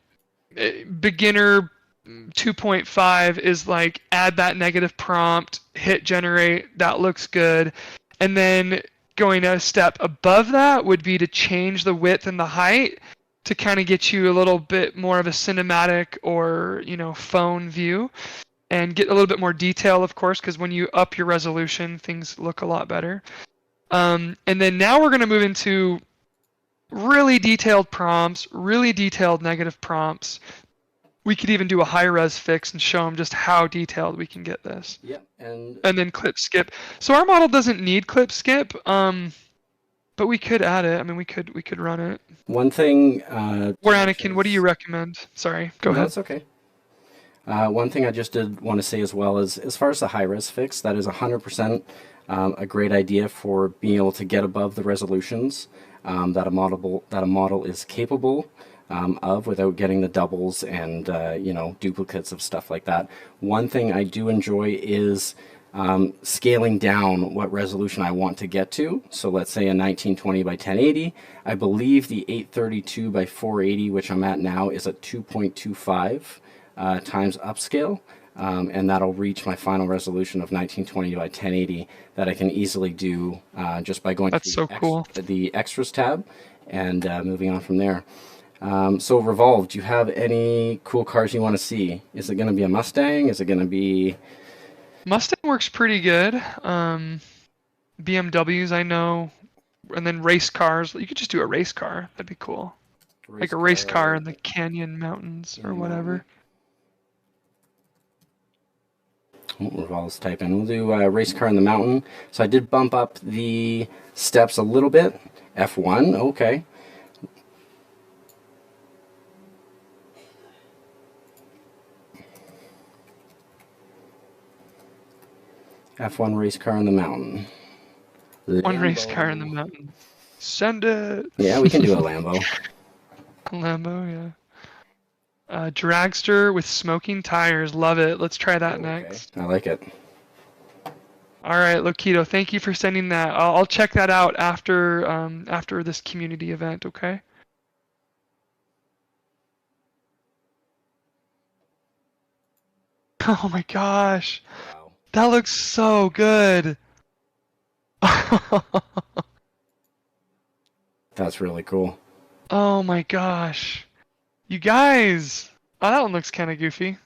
beginner 2.5 is like add that negative prompt, hit generate, that looks good. And then going a step above that would be to change the width and the height to kind of get you a little bit more of a cinematic or phone view, and get a little bit more detail, of course, because when you up your resolution, things look a lot better. And then now we're going to move into really detailed prompts, really detailed negative prompts. We could even do a high-res fix and show them just how detailed we can get this. Yeah, and then clip skip. So our model doesn't need clip skip, but we could add it. I mean, we could run it. One thing... Or Anakin, what do you recommend? Sorry, go ahead. That's okay. One thing I just did want to say as well is, as far as the high-res fix, that is 100% a great idea for being able to get above the resolutions that a model is capable of without getting the doubles and duplicates of stuff like that. One thing I do enjoy is scaling down what resolution I want to get to. So let's say a 1920 by 1080. I believe the 832 by 480, which I'm at now, is at 2.25 times upscale. And that'll reach my final resolution of 1920 by 1080 that I can easily do just by going to the extras tab and moving on from there. So Revolve, do you have any cool cars you want to see? Is it going to be a Mustang? Is it going to be... Mustang works pretty good. BMWs, I know. And then race cars. You could just do a race car. That'd be cool. Like a race car in the Canyon Mountains or whatever. Revolve's type in. We'll do a race car in the mountain. So I did bump up the steps a little bit. F1, okay. F1 race car in the mountain. Lambo. One race car in the mountain. Send it. Yeah, we can do a Lambo. Lambo, yeah. Dragster with smoking tires. Love it. Let's try that next. I like it. All right, Lokito, thank you for sending that. I'll check that out after this community event, okay? Oh my gosh. Wow. That looks so good. That's really cool. Oh my gosh. You guys. Oh, that one looks kind of goofy.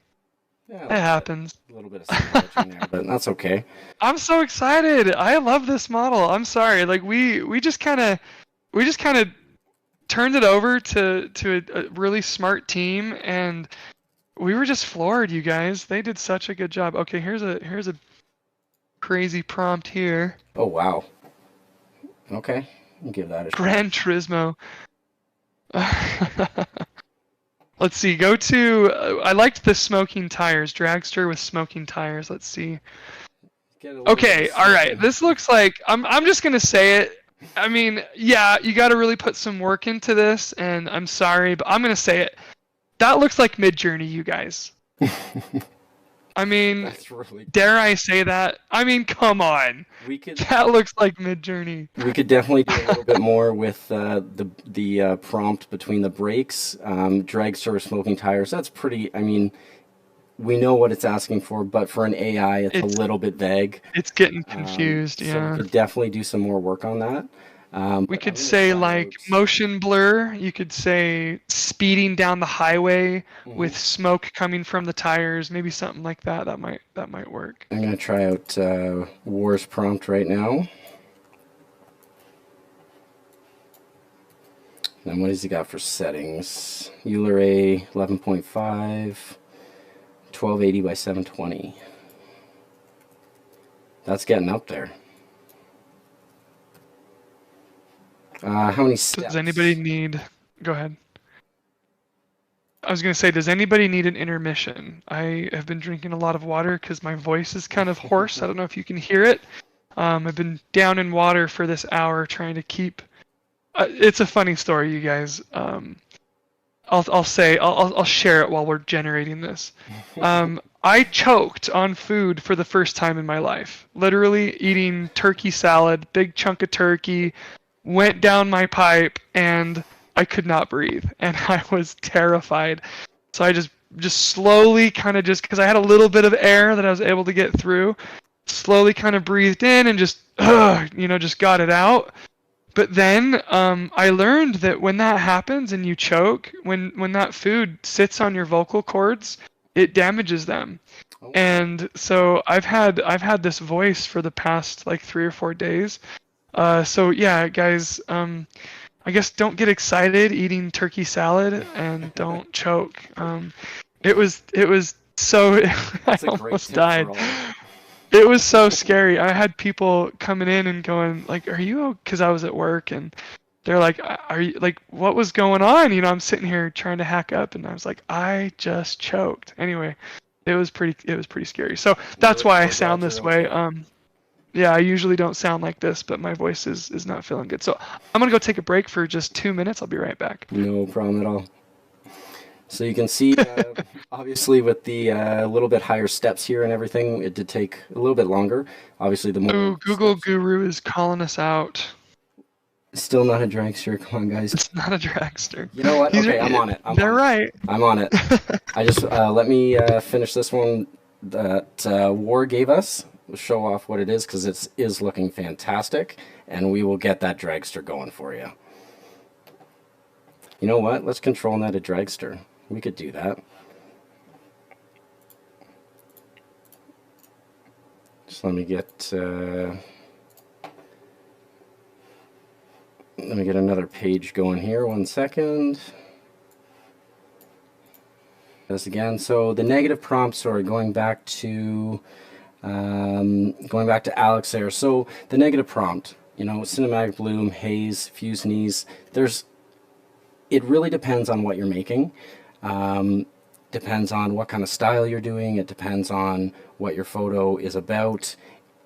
Yeah, it happens. A little bit of in there, but that's okay. I'm so excited. I love this model. I'm sorry. Like we just kind of turned it over to a really smart team, and We were just floored, you guys. They did such a good job. Okay, here's a crazy prompt here. Oh wow. Okay, I'll give that a shot. Gran Turismo. Let's see. Go to. I liked the smoking tires. Dragster with smoking tires. Let's see. Get a little Okay. bit of All right. smoking. This looks like. I'm just gonna say it. I mean, yeah, you got to really put some work into this, and I'm sorry, but I'm gonna say it. That looks like Mid-Journey, you guys. I mean, That's really. dare I say that? I mean, come on. We could That looks like Mid-Journey. definitely do a little bit more with the prompt between the brakes, dragster, smoking tires. That's pretty. I mean, we know what it's asking for, but for an AI, it's a little bit vague. It's getting confused, So yeah. we could definitely do some more work on that. We But could I'm gonna say try like out- motion blur. You could say speeding down the highway Mhm. with smoke coming from the tires. Maybe something like that. That might work. I'm gonna try out War's prompt right now. And what has he got for settings? Euler A 11.5, 1280 by 720. That's getting up there. How many steps? Does anybody need? Go ahead. I was gonna say, does anybody need an intermission? I have been drinking a lot of water because my voice is kind of hoarse. I don't know if you can hear it. I've been down in water for this hour trying to keep. It's a funny story, you guys. I'll share it while we're generating this. I choked on food for the first time in my life. Literally eating turkey salad, big chunk of turkey, went down my pipe, and I could not breathe, and I was terrified. So I just slowly kind of because I had a little bit of air that I was able to get through, slowly kind of breathed in and just just got it out. But then I learned that when that happens and you choke, when that food sits on your vocal cords, it damages them. Oh. And so I've had this voice for the past like 3 or 4 days. So yeah, guys, I guess don't get excited eating turkey salad and don't choke. It was so I That's a great almost tip died. for all. It was so scary. I had people coming in and going like, "Are you okay?" Because I was at work, and they're like, "Are you like what was going on?" I'm sitting here trying to hack up, and I was like, "I just choked." Anyway, it was pretty scary. So that's why I sound this way. Yeah, I usually don't sound like this, but my voice is not feeling good. So I'm gonna go take a break for just 2 minutes. I'll be right back. No problem at all. So you can see, obviously, with the little bit higher steps here and everything, it did take a little bit longer. Obviously, the more Ooh, Google steps- Guru is calling us out. Still not a dragster. Come on, guys. It's not a dragster. You know what? He's Okay, right. I'm on it. They're right. I'm on it. I just let me finish this one that War gave us. We'll show off what it is because it is looking fantastic, and we will get that dragster going for you. You know what? Let's control net a dragster. We could do that. Just let me get another page going here. 1 second. This again. So the negative prompts, sorry, going back to Alex there. So the negative prompt, cinematic bloom, haze, fuse knees. It really depends on what you're making. Depends on what kind of style you're doing. It depends on what your photo is about.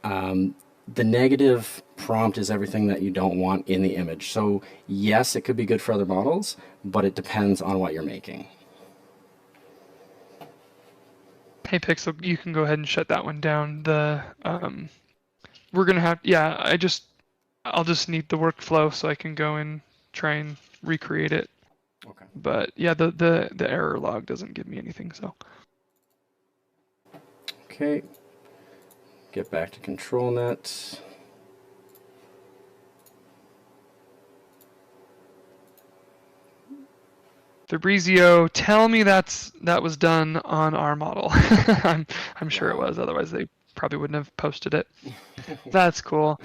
The negative prompt is everything that you don't want in the image. So yes, it could be good for other models, but it depends on what you're making. Hey Pixel, you can go ahead and shut that one down. We're gonna have I'll just need the workflow so I can go and try and recreate it. Okay. But yeah, the error log doesn't give me anything, so. Okay. Get back to control net. Fabrizio, tell me that was done on our model. I'm sure it was, otherwise they probably wouldn't have posted it. That's cool.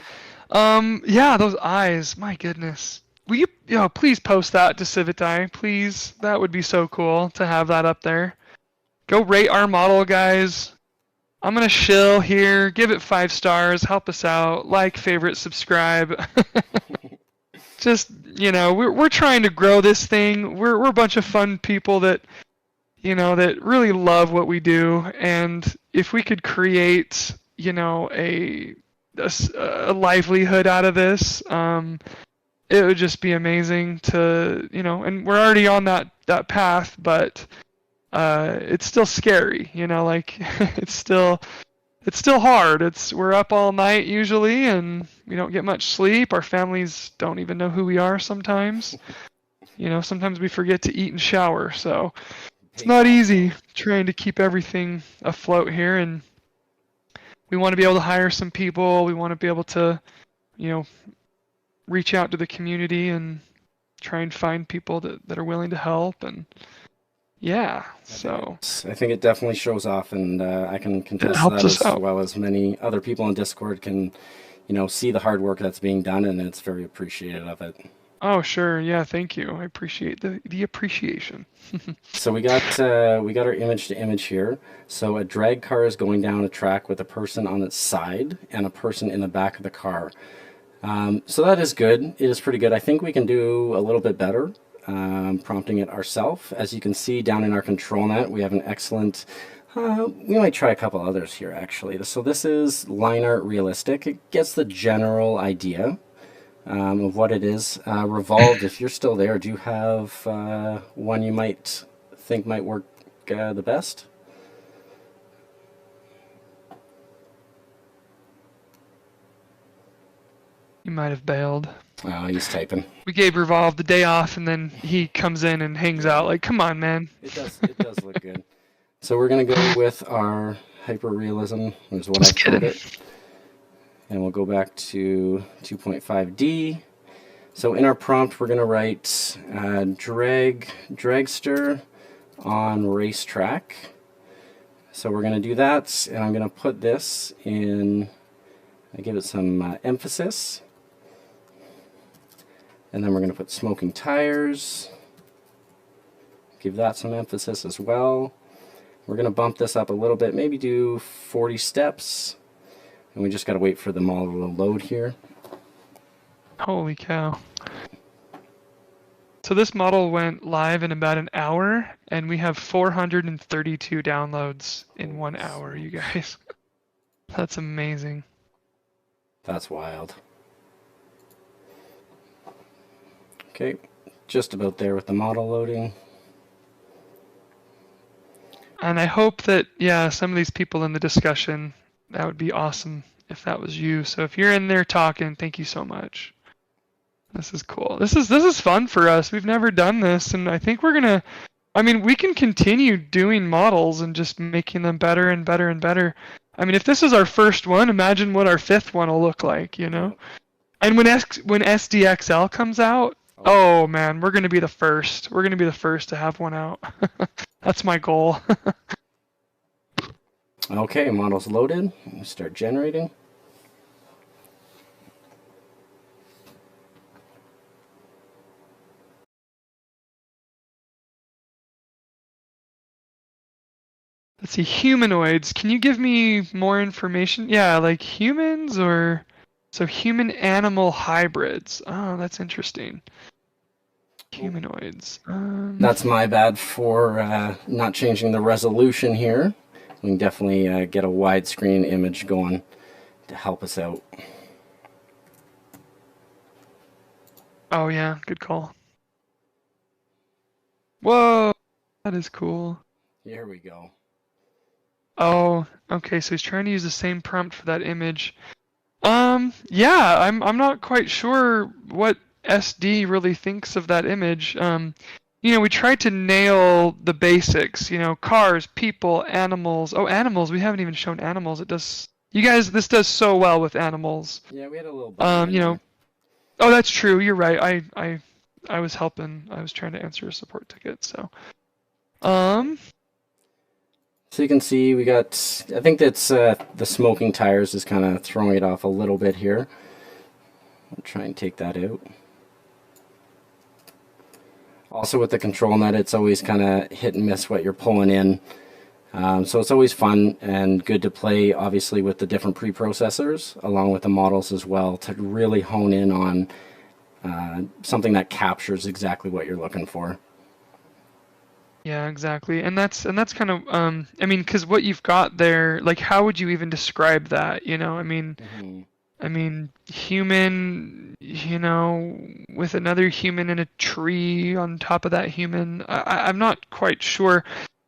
Yeah, those eyes, my goodness. Will you please post that to Civitai, please? That would be so cool to have that up there. Go rate our model, guys. I'm gonna shill here. Give it 5 stars. Help us out. Like, favorite, subscribe. Just, we're trying to grow this thing. We're a bunch of fun people that that really love what we do, and if we could create a livelihood out of this, it would just be amazing to and we're already on that path, but it's still scary, like it's still hard. We're up all night usually, and we don't get much sleep. Our families don't even know who we are sometimes. Sometimes we forget to eat and shower, so it's not easy trying to keep everything afloat here, and we want to be able to hire some people. We want to be able to, reach out to the community and try and find people that are willing to help. And yeah, so I think it definitely shows off, and I can contest that as well as many other people on Discord can, see the hard work that's being done, and it's very appreciated of it. Oh, sure. Yeah, thank you. I appreciate the appreciation. So we got our image to image here. So a drag car is going down a track with a person on its side and a person in the back of the car. So that is good. It is pretty good. I think we can do a little bit better prompting it ourselves. As you can see down in our control net, we have an excellent... we might try a couple others here, actually. So this is Line Art Realistic. It gets the general idea of what it is. Revolved, if you're still there, do you have one you might think might work the best? You might have bailed. Oh, he's typing. We gave Revolve the day off, and then he comes in and hangs out. Like, come on, man. It does look good. So we're gonna go with our hyperrealism, is what I called it. And we'll go back to 2.5D. So in our prompt, we're going to write dragster on racetrack. So we're going to do that, and I'm going to put this in, I give it some emphasis. And then we're going to put smoking tires. Give that some emphasis as well. We're going to bump this up a little bit, maybe do 40 steps. And we just got to wait for the model to load here. Holy cow. So this model went live in about an hour, and we have 432 downloads in 1 hour, you guys. That's amazing. That's wild. Okay, just about there with the model loading. And I hope that, yeah, some of these people in the discussion, that would be awesome if that was you. So if you're in there talking, thank you so much. This is cool. This is fun for us. We've never done this, and I think we're gonna. I mean, we can continue doing models and just making them better and better and better. I mean, if this is our first one, imagine what our 5th one will look like, And when SDXL comes out, oh man, we're gonna be the first. We're gonna be the first to have one out. That's my goal. Okay, model's loaded. Start generating. Let's see, humanoids. Can you give me more information? Yeah, like humans or... So human-animal hybrids. Oh, that's interesting. Humanoids. That's my bad for not changing the resolution here. We can definitely get a widescreen image going to help us out. Oh yeah, good call. Whoa, that is cool. Here we go. Oh, okay, so he's trying to use the same prompt for that image. Yeah, I'm not quite sure what SD really thinks of that image. We tried to nail the basics, cars, people, animals. Oh, animals, we haven't even shown animals. It does, you guys, this does so well with animals. Yeah, we had a little bit. Oh, that's true, you're right. I was helping. I was trying to answer a support ticket, so. So you can see we got, I think that's the smoking tires is kind of throwing it off a little bit here. I'll try and take that out. Also with the control net, it's always kind of hit and miss what you're pulling in. So it's always fun and good to play, obviously, with the different preprocessors along with the models as well to really hone in on something that captures exactly what you're looking for. Yeah, exactly. And that's kind of I mean, because what you've got there, like how would you even describe that, you know? I mean, human, you know, with another human in a tree on top of that human. I'm not quite sure.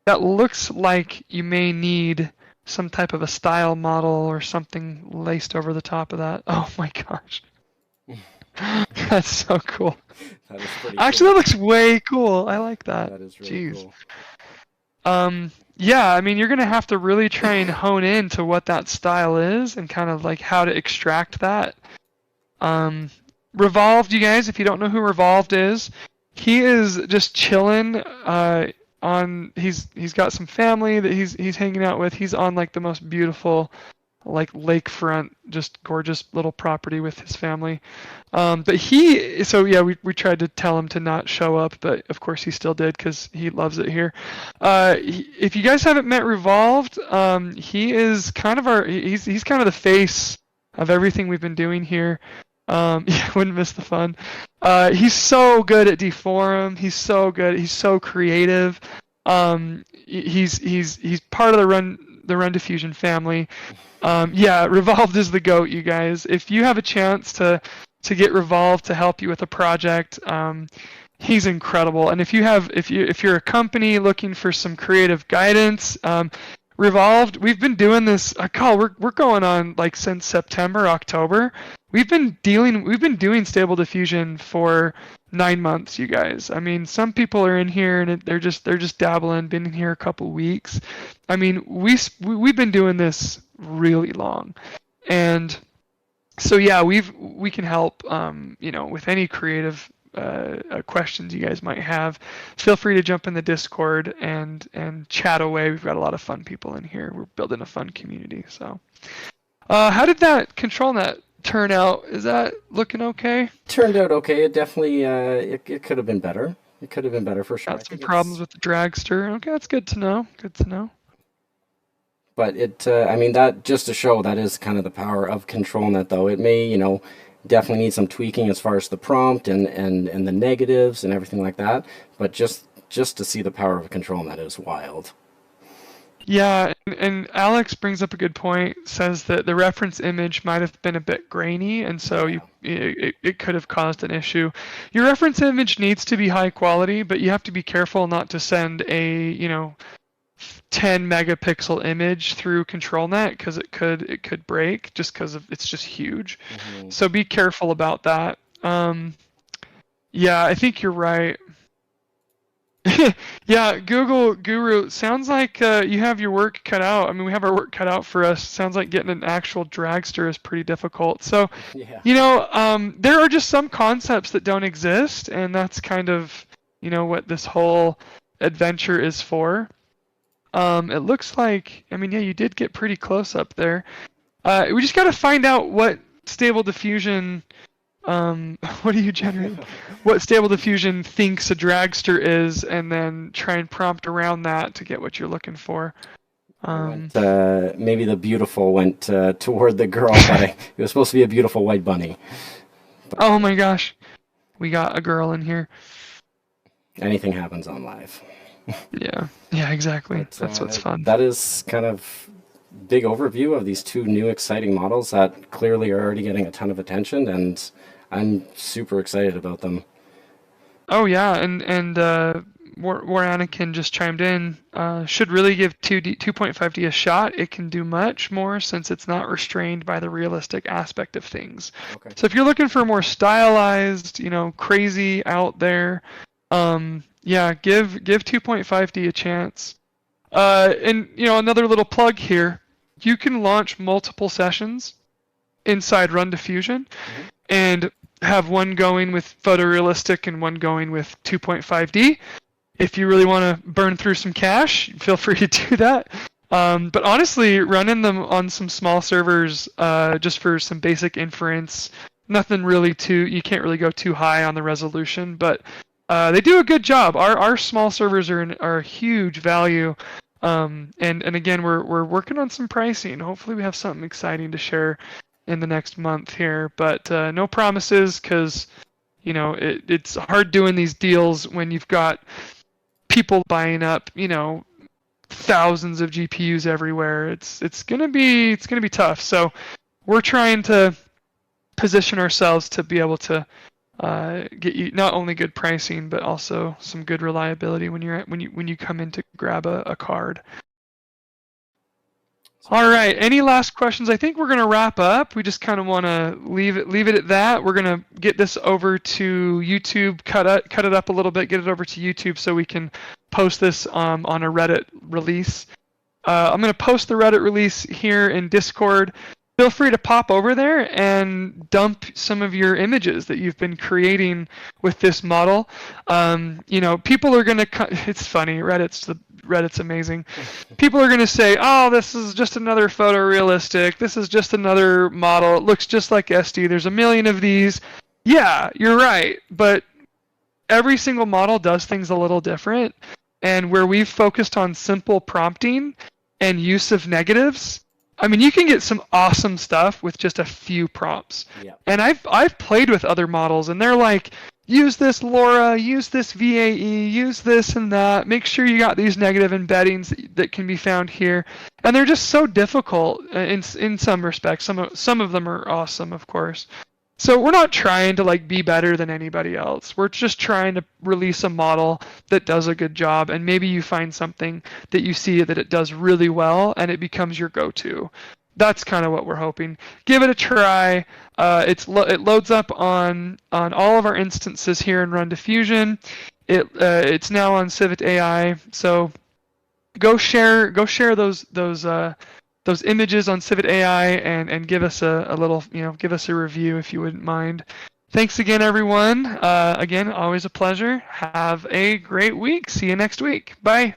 That looks like you may need some type of a style model or something laced over the top of that. Oh my gosh. That's so cool. That is pretty Actually, cool. that looks way cool. I like that. That is really Jeez. cool. Yeah, I mean, you're gonna have to really try and hone in to what that style is and kind of like how to extract that. Um, Revolved, you guys, if you don't know who Revolved is, he is just chilling. He's got some family that he's hanging out with. He's on like the most beautiful like lakefront, just gorgeous little property with his family. But so yeah, we tried to tell him to not show up, but of course he still did because he loves it here. If you guys haven't met Revolved, he is kind of he's kind of the face of everything we've been doing here. Yeah, wouldn't miss the fun. He's so good at Deforum. He's so good. He's so creative. He's part of the RunDiffusion family. Yeah, Revolved is the GOAT, you guys. If you have a chance to get Revolved to help you with a project, he's incredible. And if you're a company looking for some creative guidance, Revolved, we've been doing this. We're going on like since September, October. We've been doing Stable Diffusion for 9 months, you guys. I mean, some people are in here and they're just dabbling, been in here a couple weeks. I mean, we've been doing this really long, and so yeah, we can help, you know, with any creative questions you guys might have. Feel free to jump in the Discord and chat away. We've got a lot of fun people in here. We're building a fun community. So, how did that control net turn out? Is that looking okay? Turned out okay. It definitely it could have been better. It could have been better for sure. Got some problems with the dragster. Okay, that's good to know. Good to know. But I mean, that just to show that is kind of the power of ControlNet, though. It may, you know, definitely need some tweaking as far as the prompt and the negatives and everything like that. But just to see the power of ControlNet is wild. Yeah, and Alex brings up a good point, says that the reference image might have been a bit grainy, and so it could have caused an issue. Your reference image needs to be high quality, but you have to be careful not to send a, you know, 10 megapixel image through ControlNet because it could break just because it's just huge. Mm-hmm. So be careful about that. Yeah, I think you're right. Yeah, Google Guru, sounds like you have your work cut out. I mean, we have our work cut out for us. Sounds like getting an actual dragster is pretty difficult. So, yeah. You know, there are just some concepts that don't exist, and that's kind of, you know, what this whole adventure is for. It looks like, I mean, yeah, you did get pretty close up there. We just got to find out what Stable Diffusion, what do you generate? What Stable Diffusion thinks a dragster is, and then try and prompt around that to get what you're looking for. Maybe the beautiful went toward the girl, but it was supposed to be a beautiful white bunny. But, oh my gosh, we got a girl in here. Anything happens on live. Yeah, exactly. But, that's what's fun. That is kind of big overview of these two new exciting models that clearly are already getting a ton of attention, and I'm super excited about them. Oh yeah, and War Anakin just chimed in. Should really give 2.5D a shot. It can do much more since it's not restrained by the realistic aspect of things. Okay. So if you're looking for more stylized, you know, crazy out there, yeah, give 2.5D a chance. And you know, another little plug here. You can launch multiple sessions inside RunDiffusion, and have one going with Photorealistic and one going with 2.5D. If you really want to burn through some cash, feel free to do that. But honestly, running them on some small servers just for some basic inference, nothing really you can't really go too high on the resolution, but they do a good job. Our small servers are a huge value And again, we're working on some pricing. Hopefully we have something exciting to share in the next month here, but no promises, because it's hard doing these deals when you've got people buying up thousands of GPUs everywhere. It's gonna be tough. So we're trying to position ourselves to be able to get you not only good pricing but also some good reliability when you come in to grab a card. All right. Any last questions? I think we're going to wrap up. We just kind of want to leave it at that. We're going to get this over to YouTube, cut it up a little bit, get it over to YouTube so we can post this on a Reddit release. I'm going to post the Reddit release here in Discord. Feel free to pop over there and dump some of your images that you've been creating with this model. People are going to. It's funny. Reddit's amazing. People are going to say, "Oh, this is just another photorealistic. This is just another model. It looks just like SD. There's a million of these." Yeah, you're right. But every single model does things a little different. And where we've focused on simple prompting and use of negatives, I mean, you can get some awesome stuff with just a few prompts. Yep. And I've played with other models, and they're like, use this LoRa, use this VAE, use this and that. Make sure you got these negative embeddings that can be found here. And they're just so difficult in some respects. Some of them are awesome, of course. So we're not trying to be better than anybody else. We're just trying to release a model that does a good job, and maybe you find something that you see that it does really well and it becomes your go-to. That's kind of what we're hoping. Give it a try. It loads up on all of our instances here in RunDiffusion. It's now on Civet AI. So go share those images on Civet AI and give us a little, give us a review if you wouldn't mind. Thanks again, everyone. Again, always a pleasure. Have a great week. See you next week. Bye.